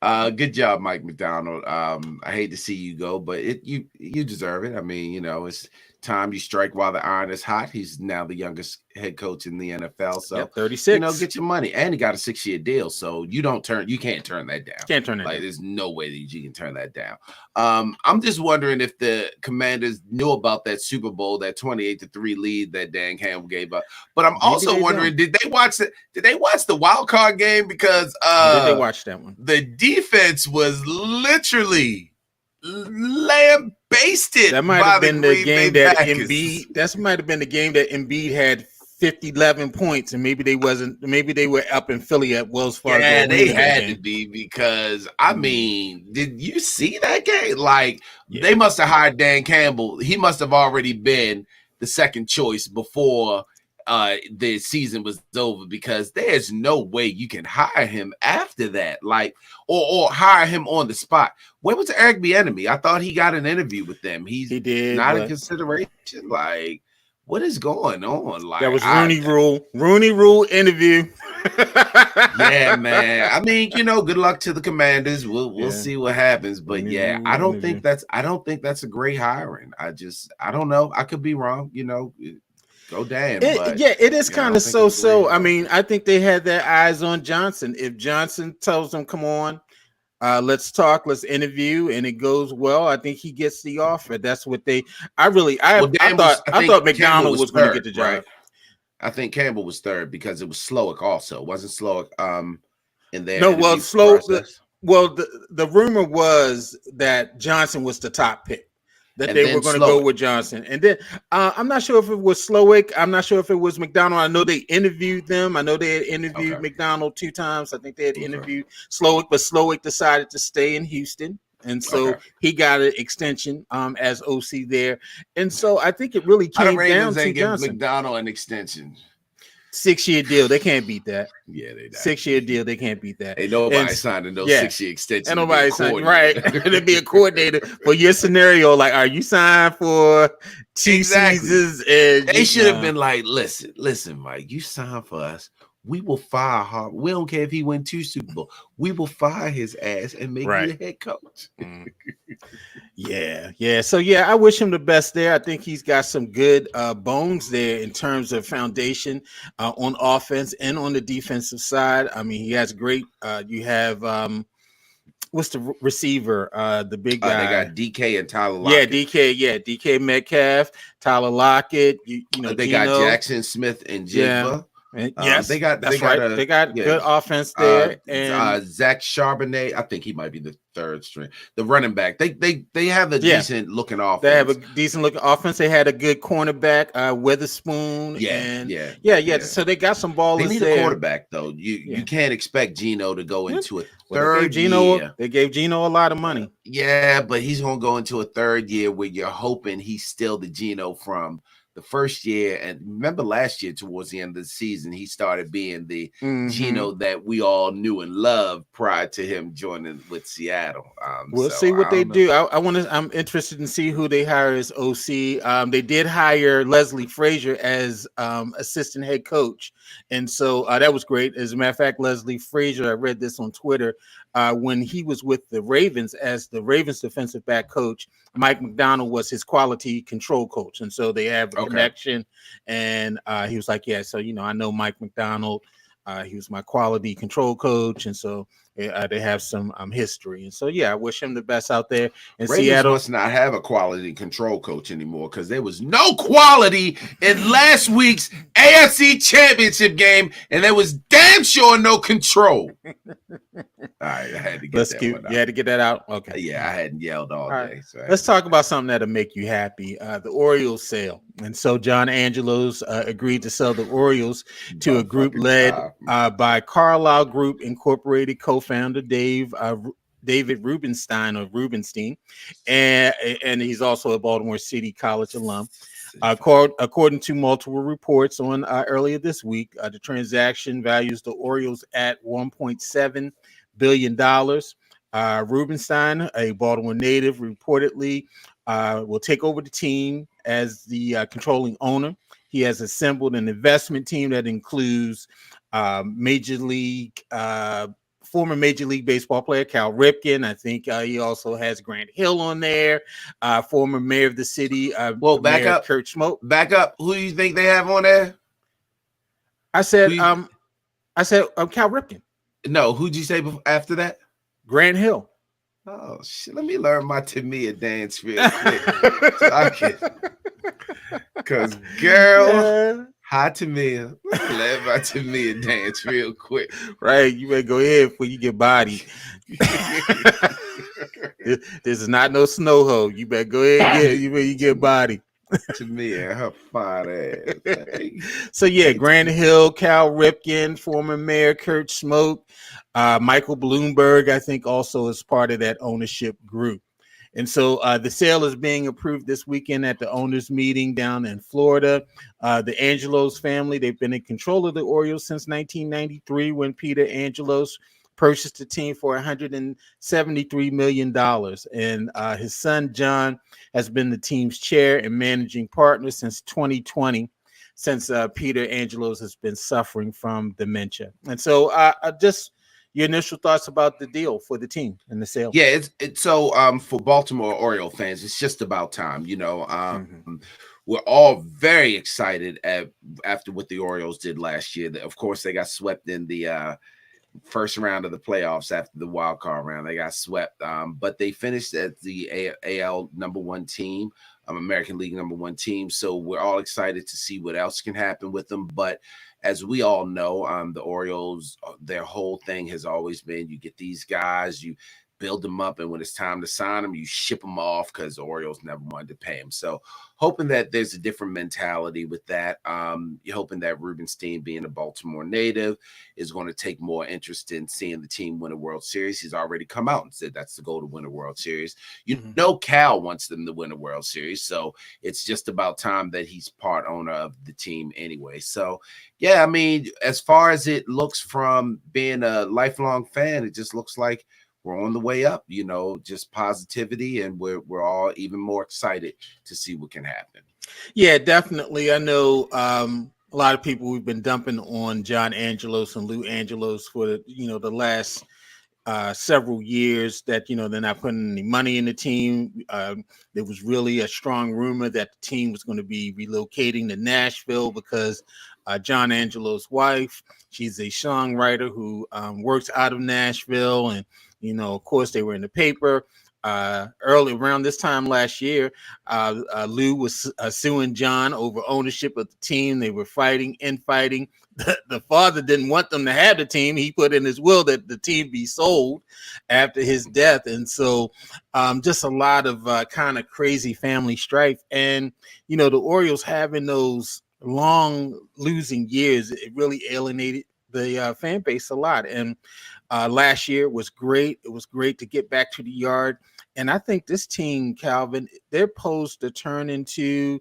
Good job, Mike McDonald. I hate to see you go, but you deserve it. I mean, it's time you strike while the iron is hot. He's now the youngest head coach in the NFL. So yep, 36. Get your money. And he got a 6-year deal. So you can't turn that down. Can't turn it down. There's no way that you can turn that down. I'm just wondering if the Commanders knew about that Super Bowl, that 28-3 lead that Dan Campbell gave up. But I'm also wondering, did they watch the wild card game? Because did they watch that one? The defense was literally lambasted. That might have been the game that Embiid. That might have been the game that Embiid had 11 points, and maybe they were up in Philly at Wells Fargo. Yeah, they had to be, because I mean, did you see that game? They must have hired Dan Campbell. He must have already been the second choice before the season was over, because there's no way you can hire him after that, or hire him on the spot. Where was Eric Bieniemy? I thought he got an interview with them. He did not in consideration. What is going on? That was Rooney Rule interview. Yeah, man. I mean, good luck to the Commanders. We'll see what happens. But I don't think that's a great hiring. I don't know. I could be wrong. Go Dan. It is kind of so. I mean, I think they had their eyes on Johnson. If Johnson tells them, "Come on, let's talk, let's interview," and it goes well, I think he gets the offer. That's what they. I thought McDonald was going to get the job. Right? I think Campbell was third because it was Slowick also. It wasn't Slowick in there. No, well, the rumor was that Johnson was the top pick. That they were going to go with Johnson. And then I'm not sure if it was Slowick. I'm not sure if it was McDonald. I know they interviewed them. I know they had interviewed McDonald 2 times. I think they had interviewed Slowick, but Slowick decided to stay in Houston. And so he got an extension as OC there. And so I think it really came down to Johnson. McDonald an extension. 6-year deal. They can't beat that. Yeah, they 6-year deal. They can't beat that. Ain't nobody signing those 6-year extensions. Ain't nobody signing, right? To be a coordinator for your scenario. Like, are you signed for 2 seasons? And they should have been like, listen, Mike, you signed for us. We will fire Harbaugh. We don't care if he win 2 Super Bowls. We will fire his ass and make you a head coach. Yeah. So I wish him the best there. I think he's got some good bones there in terms of foundation on offense and on the defensive side. I mean, he has great. You have what's the receiver? The big guy. They got DK and Tyler Lockett. DK Metcalf, Tyler Lockett. They got Jackson Smith and Jigba. Yes, they got good offense there, and Zach Charbonnet. I think he might be the 3rd string. The running back. They have a decent looking offense. They have a decent looking offense. They had a good cornerback, Witherspoon. Yeah. So they got some ballers. They need a quarterback though. You can't expect Geno to go into a third year. They gave Geno a lot of money. Yeah, but he's gonna go into a 3rd year where you're hoping he's still the Geno from the first year. And remember last year towards the end of the season, he started being the Geno that we all knew and loved prior to him joining with Seattle. We'll see what they do. I'm interested in see who they hire as OC. They did hire Leslie Frazier as assistant head coach. And so that was great. As a matter of fact, Leslie Frazier, I read this on Twitter, when he was with the Ravens as the Ravens defensive back coach, Mike McDonald was his quality control coach. And so they have a connection. And he was like, so, I know Mike McDonald. He was my quality control coach, and so they have some history. And so, yeah, I wish him the best out there in Ravens Seattle. must not have a quality control coach anymore because there was no quality in last week's AFC Championship game, and there was damn sure no control. All right, I had to get that one out. You had to get that out? Okay. Yeah, I hadn't yelled all day. Right. So Let's talk about something that'll make you happy. The Orioles sale. And so John Angelos agreed to sell the Orioles to a group led by Carlyle Group Incorporated co-founder David Rubenstein, and he's also a Baltimore City College alum. According to multiple reports on earlier this week, the transaction values the Orioles at $1.7 billion. Rubenstein, a Baltimore native, reportedly will take over the team as the controlling owner. He has assembled an investment team that includes former Major League Baseball player Cal Ripken. I think he also has Grant Hill on there, former mayor of the city. Well, back Mayor up, Kurt Schmoke. Back up. Who do you think they have on there? I said Cal Ripken. No, who'd you say after that? Grant Hill. Oh shit! Let me learn my Tamia dance real quick. Cause girl, hi Tamia. Let my Tamia dance real quick. Right, you better go ahead before you get bodied. This is not no snow hole. You better go ahead and you get bodied. Tamia, her fine ass. So yeah, Grant Hill, Cal Ripken, former mayor Kurt Schmoke, Michael Bloomberg, I think also is part of that ownership group. And so the sale is being approved this weekend at the owners meeting down in Florida. The Angelos family, they've been in control of the Orioles since 1993 when Peter Angelos purchased the team for $173 million. And his son, John, has been the team's chair and managing partner since 2020, since Peter Angelos has been suffering from dementia. And so just your initial thoughts about the deal for the team and the sale. Yeah, it's so for Baltimore Oriole fans, it's just about time. We're all very excited after what the Orioles did last year. Of course, they got swept in the first round of the playoffs after the wild card round. They got swept, but they finished as the AL number one team, American League number one team. So we're all excited to see what else can happen with them. But as we all know, the Orioles, their whole thing has always been you get these guys, you build them up, and when it's time to sign them, you ship them off because the Orioles never wanted to pay them. So hoping that there's a different mentality with that. You're hoping that Rubenstein, being a Baltimore native, is going to take more interest in seeing the team win a World Series. He's already come out and said that's the goal, to win a World Series. You know Cal wants them to win a World Series, so it's just about time that he's part owner of the team anyway. So, yeah, I mean, as far as it looks from being a lifelong fan, it just looks like we're on the way up, just positivity, and we're all even more excited to see what can happen. Yeah, definitely. I know a lot of people we've been dumping on John Angelos and Lou Angelos for the last several years that they're not putting any money in the team. There was really a strong rumor that the team was going to be relocating to Nashville because John Angelos' wife, she's a songwriter who works out of Nashville, and of course they were in the paper early around this time last year. Lou was suing John over ownership of the team. They were infighting. The father didn't want them to have the team. He put in his will that the team be sold after his death. And so just a lot of kind of crazy family strife. And, the Orioles having those long losing years, it really alienated the fan base a lot. And last year was great. It was great to get back to the yard. And I think this team, Calvin, they're posed to turn into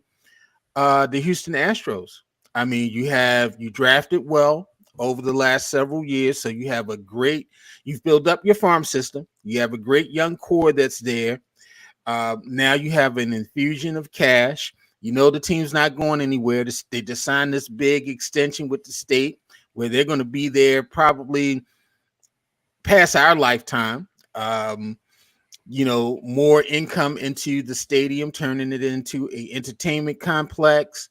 the Houston Astros. I mean, you drafted well over the last several years. So you've built up your farm system. You have a great young core that's there. Now you have an infusion of cash. The team's not going anywhere. They just signed this big extension with the state where they're going to be there probably past our lifetime. More income into the stadium, turning it into an entertainment complex.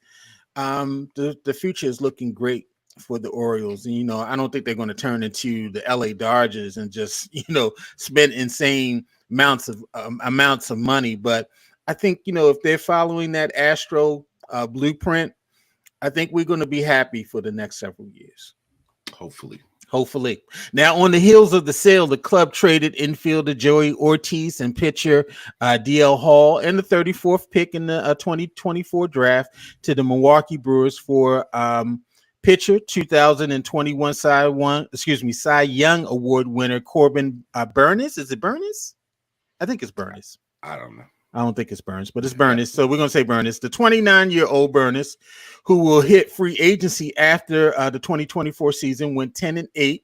The future is looking great for the Orioles. And, I don't think they're going to turn into the LA Dodgers and just, spend insane amounts of money. But I think, if they're following that Astro blueprint, I think we're going to be happy for the next several years. Hopefully. Now, on the heels of the sale, the club traded infielder Joey Ortiz and pitcher DL Hall and the 34th pick in the 2024 draft to the Milwaukee Brewers for pitcher 2021 Cy Young Award winner Corbin Burnes. Is it Burnes? I think it's Burnes. I don't know. I don't think it's Burns, but it's Burns. So we're going to say Burns. The 29-year-old Burns, who will hit free agency after the 2024 season, went 10-8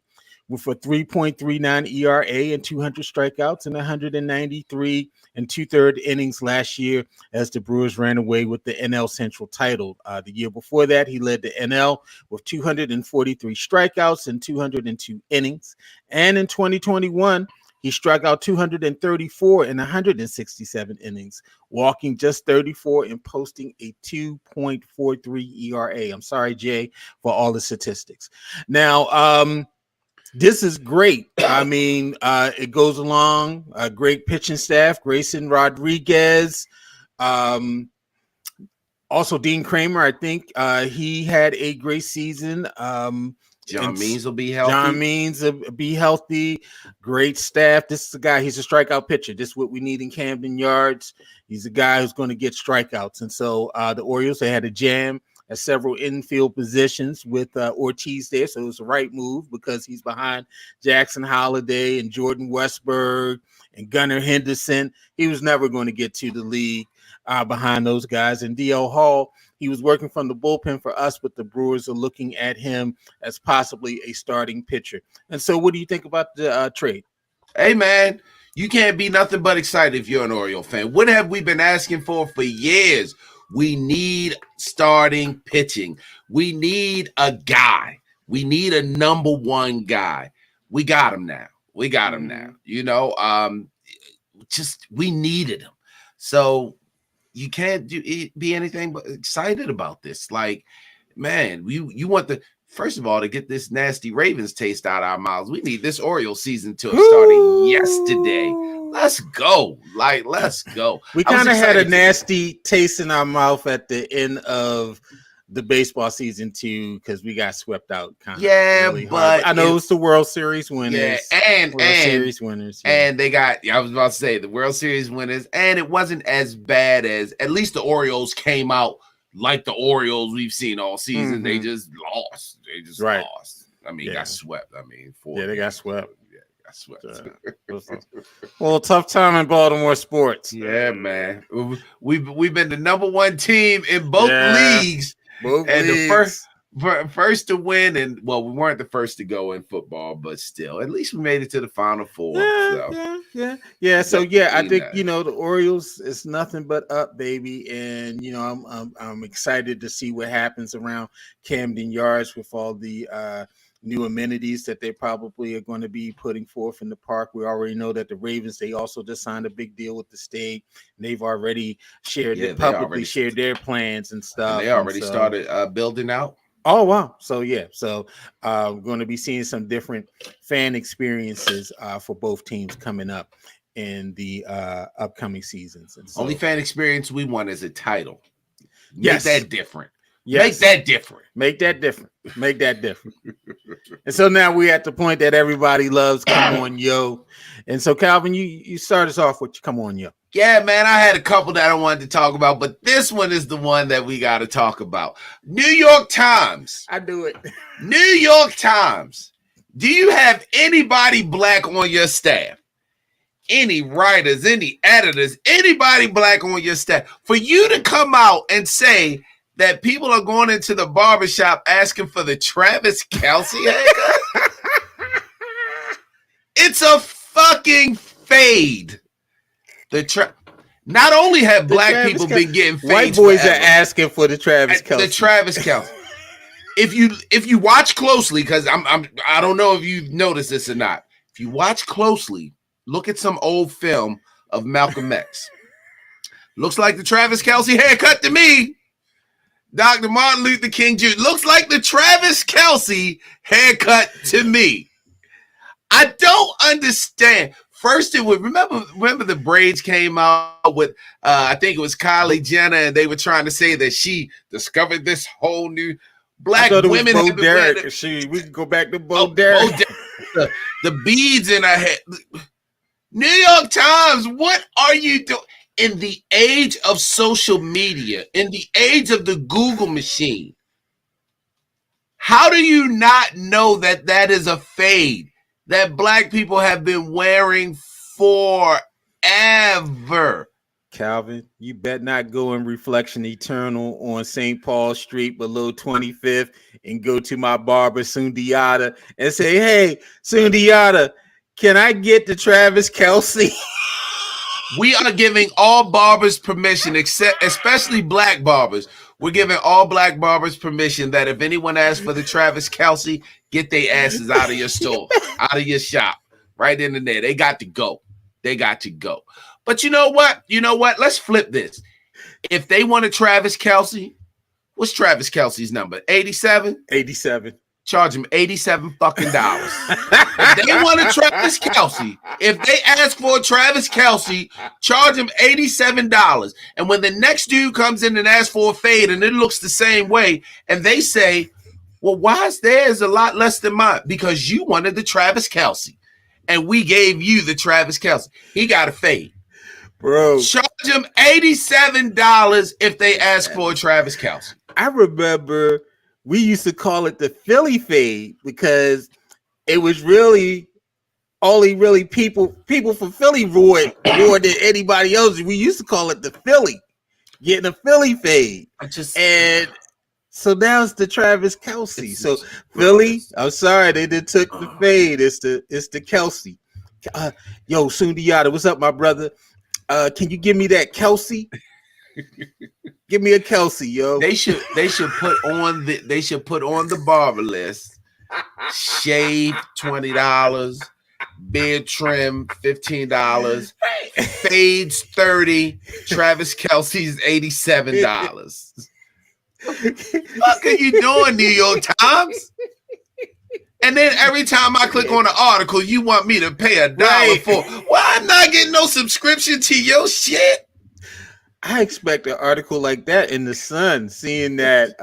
with a 3.39 ERA and 200 strikeouts and 193 and 2/3 innings last year as the Brewers ran away with the NL Central title. The year before that, he led the NL with 243 strikeouts and 202 innings. And in 2021, he struck out 234 in 167 innings, walking just 34 and posting a 2.43 ERA. I'm sorry, Jay, for all the statistics. Now, this is great. I mean, it goes along. A great pitching staff, Grayson Rodriguez. Also, Dean Kramer, I think he had a great season. John Means will be healthy. John Means will be healthy. Great staff. This is a guy. He's a strikeout pitcher. This is what we need in Camden Yards. He's a guy who's going to get strikeouts. And so the Orioles, they had a jam at several infield positions with Ortiz there. So it was the right move because he's behind Jackson Holliday and Jordan Westberg and Gunnar Henderson. He was never going to get to the league behind those guys. And D.L. Hall, he was working from the bullpen for us, but the Brewers are looking at him as possibly a starting pitcher. And so what do you think about the trade? Hey, man, you can't be nothing but excited if you're an Oriole fan. What have we been asking for years? We need starting pitching. We need a guy. We need a number one guy. We got him now. We needed him. So you can't be anything but excited about this. Like, man, you want first of all, to get this nasty Ravens taste out of our mouths, we need this Orioles season to have started yesterday. Let's go. Let's go. We kind of had a nasty taste in our mouth at the end of the baseball season too, because we got swept out. Really but I know it was the World Series winners. Yeah, Series winners. Yeah. And they got, I was about to say, the World Series winners, and it wasn't as bad as, at least the Orioles came out like the Orioles we've seen all season. Mm-hmm. They just lost. Lost. I mean, got swept. I mean, they got swept. Well, tough time in Baltimore sports. Yeah, man. We've been the number one team in both leagues. The first to win, and well, we weren't the first to go in football, but still, at least we made it to the Final Four. Yeah. So I think the Orioles is nothing but up, baby, and I'm excited to see what happens around Camden Yards with all the new amenities that they probably are going to be putting forth in the park. We already know that the Ravens, they also just signed a big deal with the state. And they've already shared shared their plans and stuff. And they already started building out. Oh, wow. So we're going to be seeing some different fan experiences for both teams coming up in the upcoming seasons. And so, only fan experience we want is a title. Make that different. Yes. Make that different. And so now we're at the point that everybody loves Come On Yo. And so, Calvin, you start us off with Come On Yo. Yeah, man, I had a couple that I wanted to talk about, but this one is the one that we got to talk about. New York Times. I do it. New York Times. Do you have anybody black on your staff? Any writers, any editors, anybody black on your staff? For you to come out and say that people are going into the barbershop asking for the Travis Kelce haircut? It's a fucking fade. Not only have black people been getting fades, white boys are asking for the Travis Kelce. The Travis Kelce. If you watch closely, because I don't know if you've noticed this or not. If you watch closely, look at some old film of Malcolm X. Looks like the Travis Kelce haircut to me. Dr. Martin Luther King Jr. Looks like the Travis Kelce haircut to me. I don't understand. First, it would remember the braids came out with I think it was Kylie Jenner, and they were trying to say that she discovered this whole new black women. Bo Derek. We can go back to Bo Derek. The beads in her head. New York Times, what are you doing? In the age of social media, in the age of the Google machine, how do you not know that that is a fade that black people have been wearing forever? Calvin, you bet not go in Reflection Eternal on St. Paul Street below 25th and go to my barber, Sundiata, and say, hey, Sundiata, can I get the Travis Kelce? We are giving all barbers permission, especially black barbers. We're giving all black barbers permission that if anyone asks for the Travis Kelce, get their asses out of your store, out of your shop, right in there. They got to go. They got to go. But you know what? Let's flip this. If they want a Travis Kelce, what's Travis Kelce's number? 87? 87. Charge him $87 fucking dollars. If they want a Travis Kelce, if they ask for a Travis Kelce, charge him $87. And when the next dude comes in and asks for a fade and it looks the same way, and they say, well, why is theirs a lot less than mine? Because you wanted the Travis Kelce, and we gave you the Travis Kelce. He got a fade. Bro. Charge him $87 if they ask for a Travis Kelce. I remember we used to call it the Philly fade because it was really only really people from Philly wore it more than anybody else. We used to call it the Philly, getting a Philly fade. And so now it's the Travis Kelce. So Philly, I'm sorry, they did took the fade. It's the Kelce. Yo, Sundiata, what's up, my brother? Can you give me that Kelce? Give me a Kelce, yo. They should put on the barber list. Shave $20, beard trim $15, fades $30, Travis Kelce's $87. What are you doing, New York Times? And then every time I click on an article, you want me to pay $1 for. Well, I'm not getting no subscription to your shit. I expect an article like that in the Sun, seeing that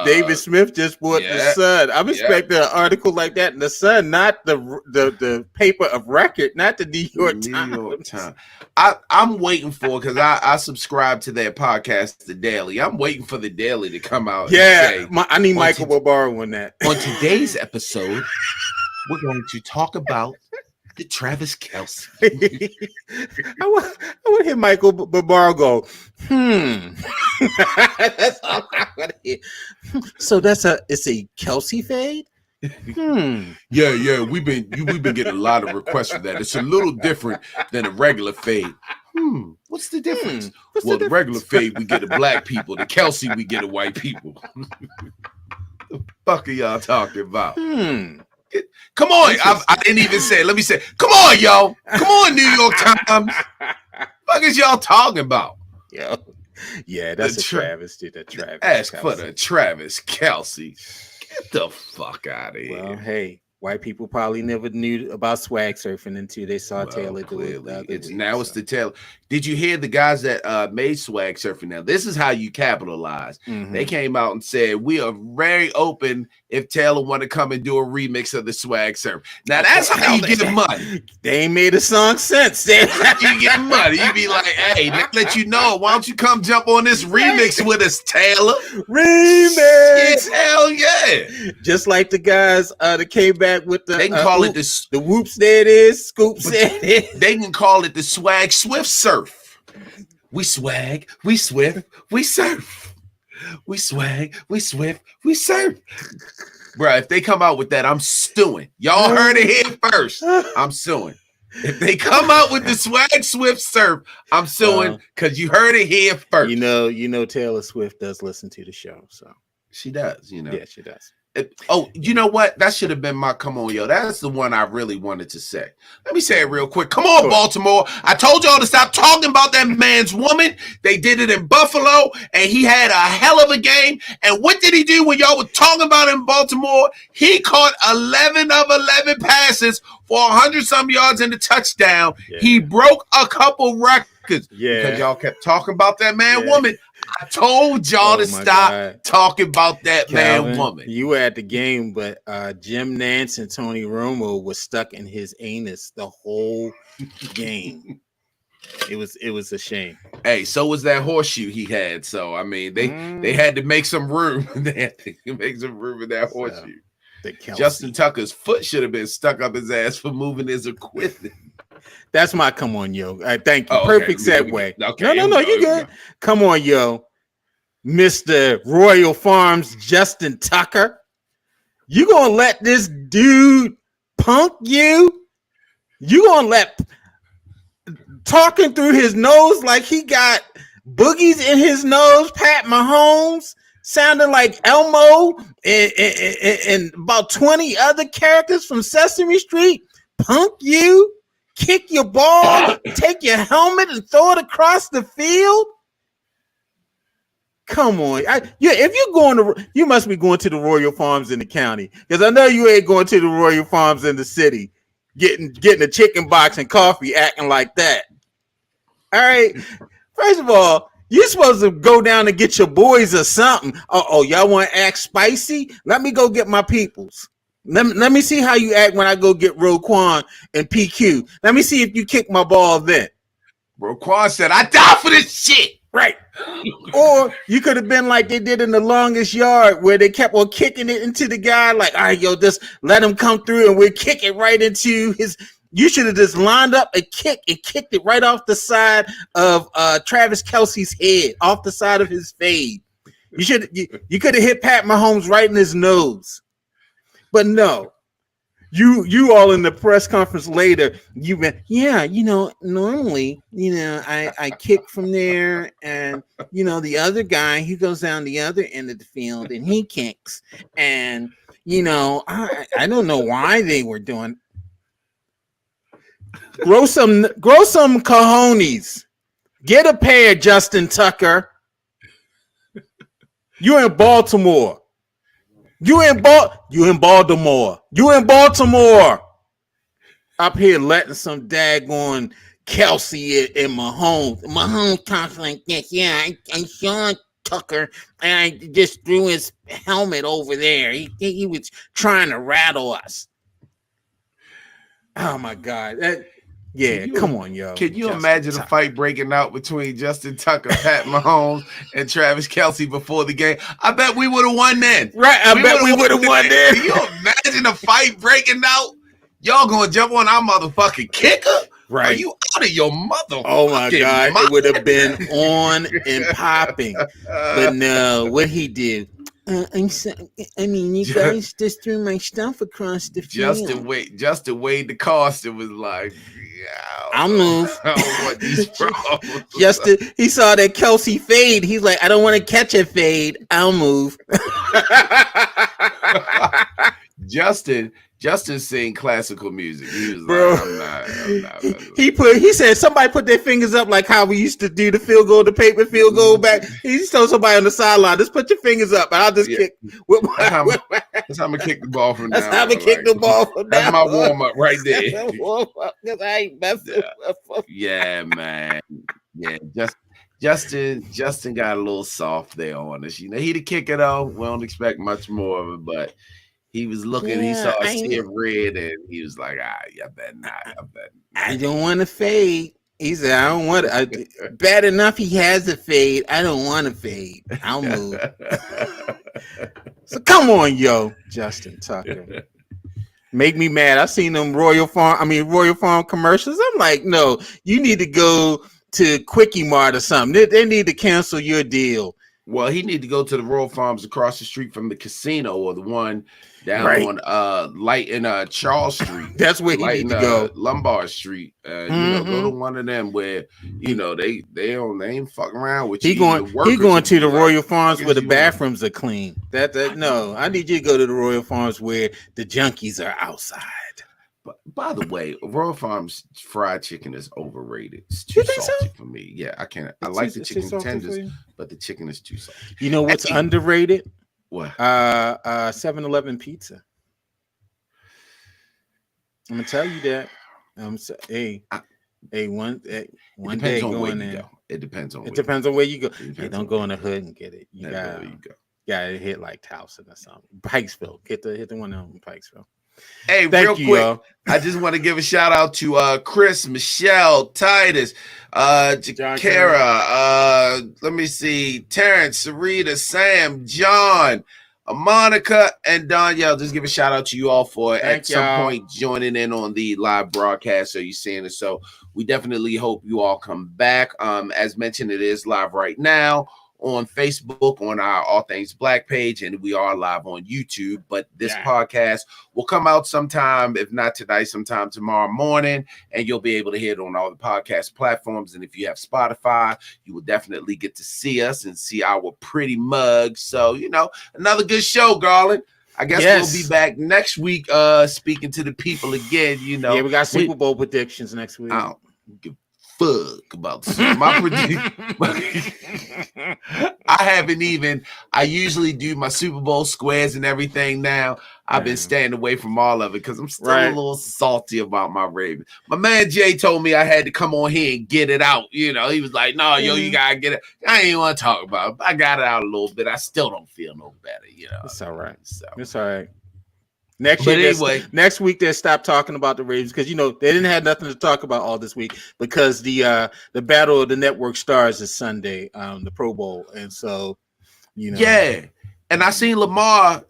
David Smith just bought the Sun. I'm expecting an article like that in the Sun, not the paper of record, not the New York Times. I'm waiting for, because I subscribe to their podcast, The Daily. I'm waiting for The Daily to come out. Yeah, I need Michael Barbaro on that. On today's episode, we're going to talk about the Travis Kelce. I want to hear Michael Barbaro go, That's all I want to hear. So it's a Kelce fade? Yeah, we've been getting a lot of requests for that. It's a little different than a regular fade. What's the difference? The regular fade we get to black people. The Kelce we get to white people. The fuck are y'all talking about? Come on. I didn't even say it. Let me say it. Come on, yo. Come on, New York Times. What is y'all talking about? Yo. Yeah, that's a travesty. The Travis Ask Kelce. for the Travis Kelce. Get the fuck out of here. Well, hey, white people probably never knew about swag surfing until they saw Taylor do it. It's the Taylor. Did you hear the guys that made swag surfing? Now, this is how you capitalize. They came out and said, we are very open if Taylor want to come and do a remix of the swag surf. Now, that's how you get money. They ain't made a song since. You get money. You be like, hey, let you know. Why don't you come jump on this remix with us, Taylor? Remix. Shit, hell yeah. Just like the guys that came back with the, they can call it the whoops. There it is. Scoops. There it is. They can call it the swag swift surf. We swag, we swift, we surf. We swag, we swift, we surf. Bro, if they come out with that, I'm suing. Y'all heard it here first. I'm suing. If they come out with the swag swift surf, I'm suing because you heard it here first. You know, Taylor Swift does listen to the show, so she does. Yeah, she does. You know what? That should have been my come on, yo. That's the one I really wanted to say. Let me say it real quick. Come on, Baltimore. I told y'all to stop talking about that man's woman. They did it in Buffalo, and he had a hell of a game. And what did he do when y'all were talking about him in Baltimore? He caught 11 of 11 passes for 100-some yards and a touchdown. Yeah. He broke a couple records because y'all kept talking about that man woman. I told y'all to stop talking about that Calvin, man woman. You were at the game, but Jim Nance and Tony Romo was stuck in his anus the whole game. It was a shame. Hey, so was that horseshoe he had. So I mean, they had to make some room. They had to make some room in that horseshoe. Justin Tucker's foot should have been stuck up his ass for moving his equipment. That's my come on, yo. Thank you. Perfect segue. Okay, no, you good. Come on, yo. Mr. Royal Farms, Justin Tucker. You gonna let this dude punk you? You gonna let talking through his nose like he got boogies in his nose, Pat Mahomes, sounding like Elmo and about 20 other characters from Sesame Street, punk you? Kick your ball, take your helmet and throw it across the field. Come on. If you're going to, you must be going to the Royal Farms in the county, because I know you ain't going to the Royal Farms in the city, getting a chicken box and coffee, acting like that. All right. First of all, you're supposed to go down and get your boys or something. Oh, y'all want to act spicy? Let me go get my peoples. Let me see how you act when I go get Roquan and PQ. Let me see if you kick my ball then. Roquan said, I die for this shit. Right. Or you could have been like they did in The Longest Yard, where they kept on kicking it into the guy. Like, all right, yo, just let him come through and we'll kick it right into his. You should have just lined up and kicked it right off the side of Travis Kelce's head, off the side of his fade. You could have hit Pat Mahomes right in his nose. But no, you all in the press conference later, you went, normally, I kick from there, and, the other guy, he goes down the other end of the field and he kicks. And, I don't know why they were doing. Grow some cojones. Get a pair, Justin Tucker. You're in Baltimore. You in Baltimore. Up here letting some daggone Kelsey and Mahomes. Mahomes talks like this. Yeah, I saw Tucker, and I just threw his helmet over there. He was trying to rattle us. Oh my God. Come on, yo. Can you imagine a fight breaking out between Justin Tucker, Pat Mahomes, and Travis Kelce before the game? I bet we would have won then. Right, I bet we would have won then. Can you imagine a fight breaking out? Y'all gonna jump on our motherfucking kicker? Right. Are you out of your mother? Oh my God, it would have been on and popping. But no, what he did. You guys just threw my stuff across the field. Justin weighed the cost and was like, I'll move. I don't want these problems. He saw that Kelsey fade. He's like, I don't want to catch a fade. I'll move. Justin sing classical music. He was like, I'm not. He said somebody put their fingers up like how we used to do the field goal, the paper field goal back. He just told somebody on the sideline, just put your fingers up and I'll just kick. That's how I'm gonna kick the ball from now. That's how I'm gonna kick the ball from now. That's my warm up right there. That's warm up because I ain't messing. Yeah, man. Yeah, Justin got a little soft there on us. He the kicker though. We don't expect much more of it, but he was looking, he saw us see it red, and he was like, I bet not. I don't want to fade. He said, I don't want it. Bad enough he has a fade. I don't want to fade. I'll move. So come on, yo, Justin Tucker. Make me mad. I seen them Royal Farm commercials. I'm like, no, you need to go to Quickie Mart or something. They need to cancel your deal. Well, he need to go to the Royal Farms across the street from the casino, or the one down on Light in Charles Street. That's where he need to go. Lombard Street. You know, go to one of them where you know they ain't fucking around with you. He going to the Royal Farms where the bathrooms are clean. No, I need you to go to the Royal Farms where the junkies are outside. But by the way, Royal Farms fried chicken is overrated. It's too salty for me. Yeah, I can't. I like the chicken tenders, but the chicken is too salty. You know what's underrated? What? 7-Eleven pizza. I'm gonna tell you that. One day going there. It depends on. It depends on where you go. Hey, don't go in the hood and get it. You gotta hit like Towson or something. Pikesville. Hit the one in Pikesville. Hey, real quick, I just want to give a shout out to Chris, Michelle, Titus, Jakara, let me see, Terrence, Sarita, Sam, John, Monica, and Danielle. Just give a shout out to you all for at some point joining in on the live broadcast. So you're seeing it. So we definitely hope you all come back. As mentioned, it is live right now on Facebook, on our All Things Black page, and we are live on YouTube. But this podcast will come out sometime, if not tonight, sometime tomorrow morning, and you'll be able to hear it on all the podcast platforms. And if you have Spotify, you will definitely get to see us and see our pretty mugs. So, you know, another good show, Garland. I guess we'll be back next week speaking to the people again, you know. Yeah, we got Super Bowl predictions next week. I don't give fuck about my prediction. I usually do my Super Bowl squares and everything now. I've been staying away from all of it because I'm still a little salty about my Ravens. My man Jay told me I had to come on here and get it out. You know, he was like, no, yo, you gotta get it. I ain't want to talk about it. I got it out a little bit. I still don't feel no better, you know. It's all right. So it's all right. Next week they'll stop talking about the Ravens because you know they didn't have nothing to talk about all this week because the battle of the network stars is Sunday, the Pro Bowl, and so you know. Yeah, and I seen Lamar.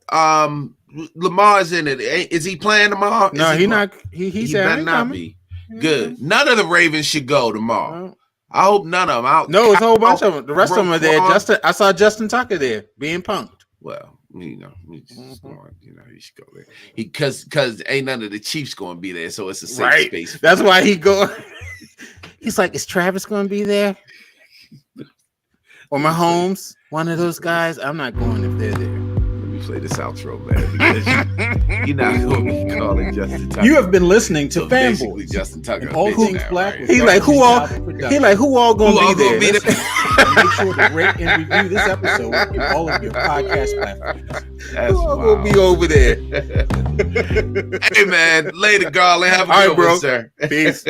Lamar's in it. Is he playing tomorrow? No, he's not. He better not be. Good. None of the Ravens should go tomorrow. Well, I hope none of them out. No, it's a whole bunch of them. The rest of them are there. I saw Justin Tucker there being punked. Well, you know, going, you know, he should go there. Because ain't none of the Chiefs going to be there, so it's a safe space. That's why he go. He's like, is Travis going to be there? Or Mahomes, one of those guys? I'm not going if they're there. Play this outro, man, because you're not going to be calling Justin Tucker. You have been listening to Fanboys. Justin Tucker. All things black. Right? He like who all going to be there? Make sure to rate and review this episode in all of your podcast platforms. That's who all going to be over there? Hey man, later, Garland. Have a good one, sir. Peace.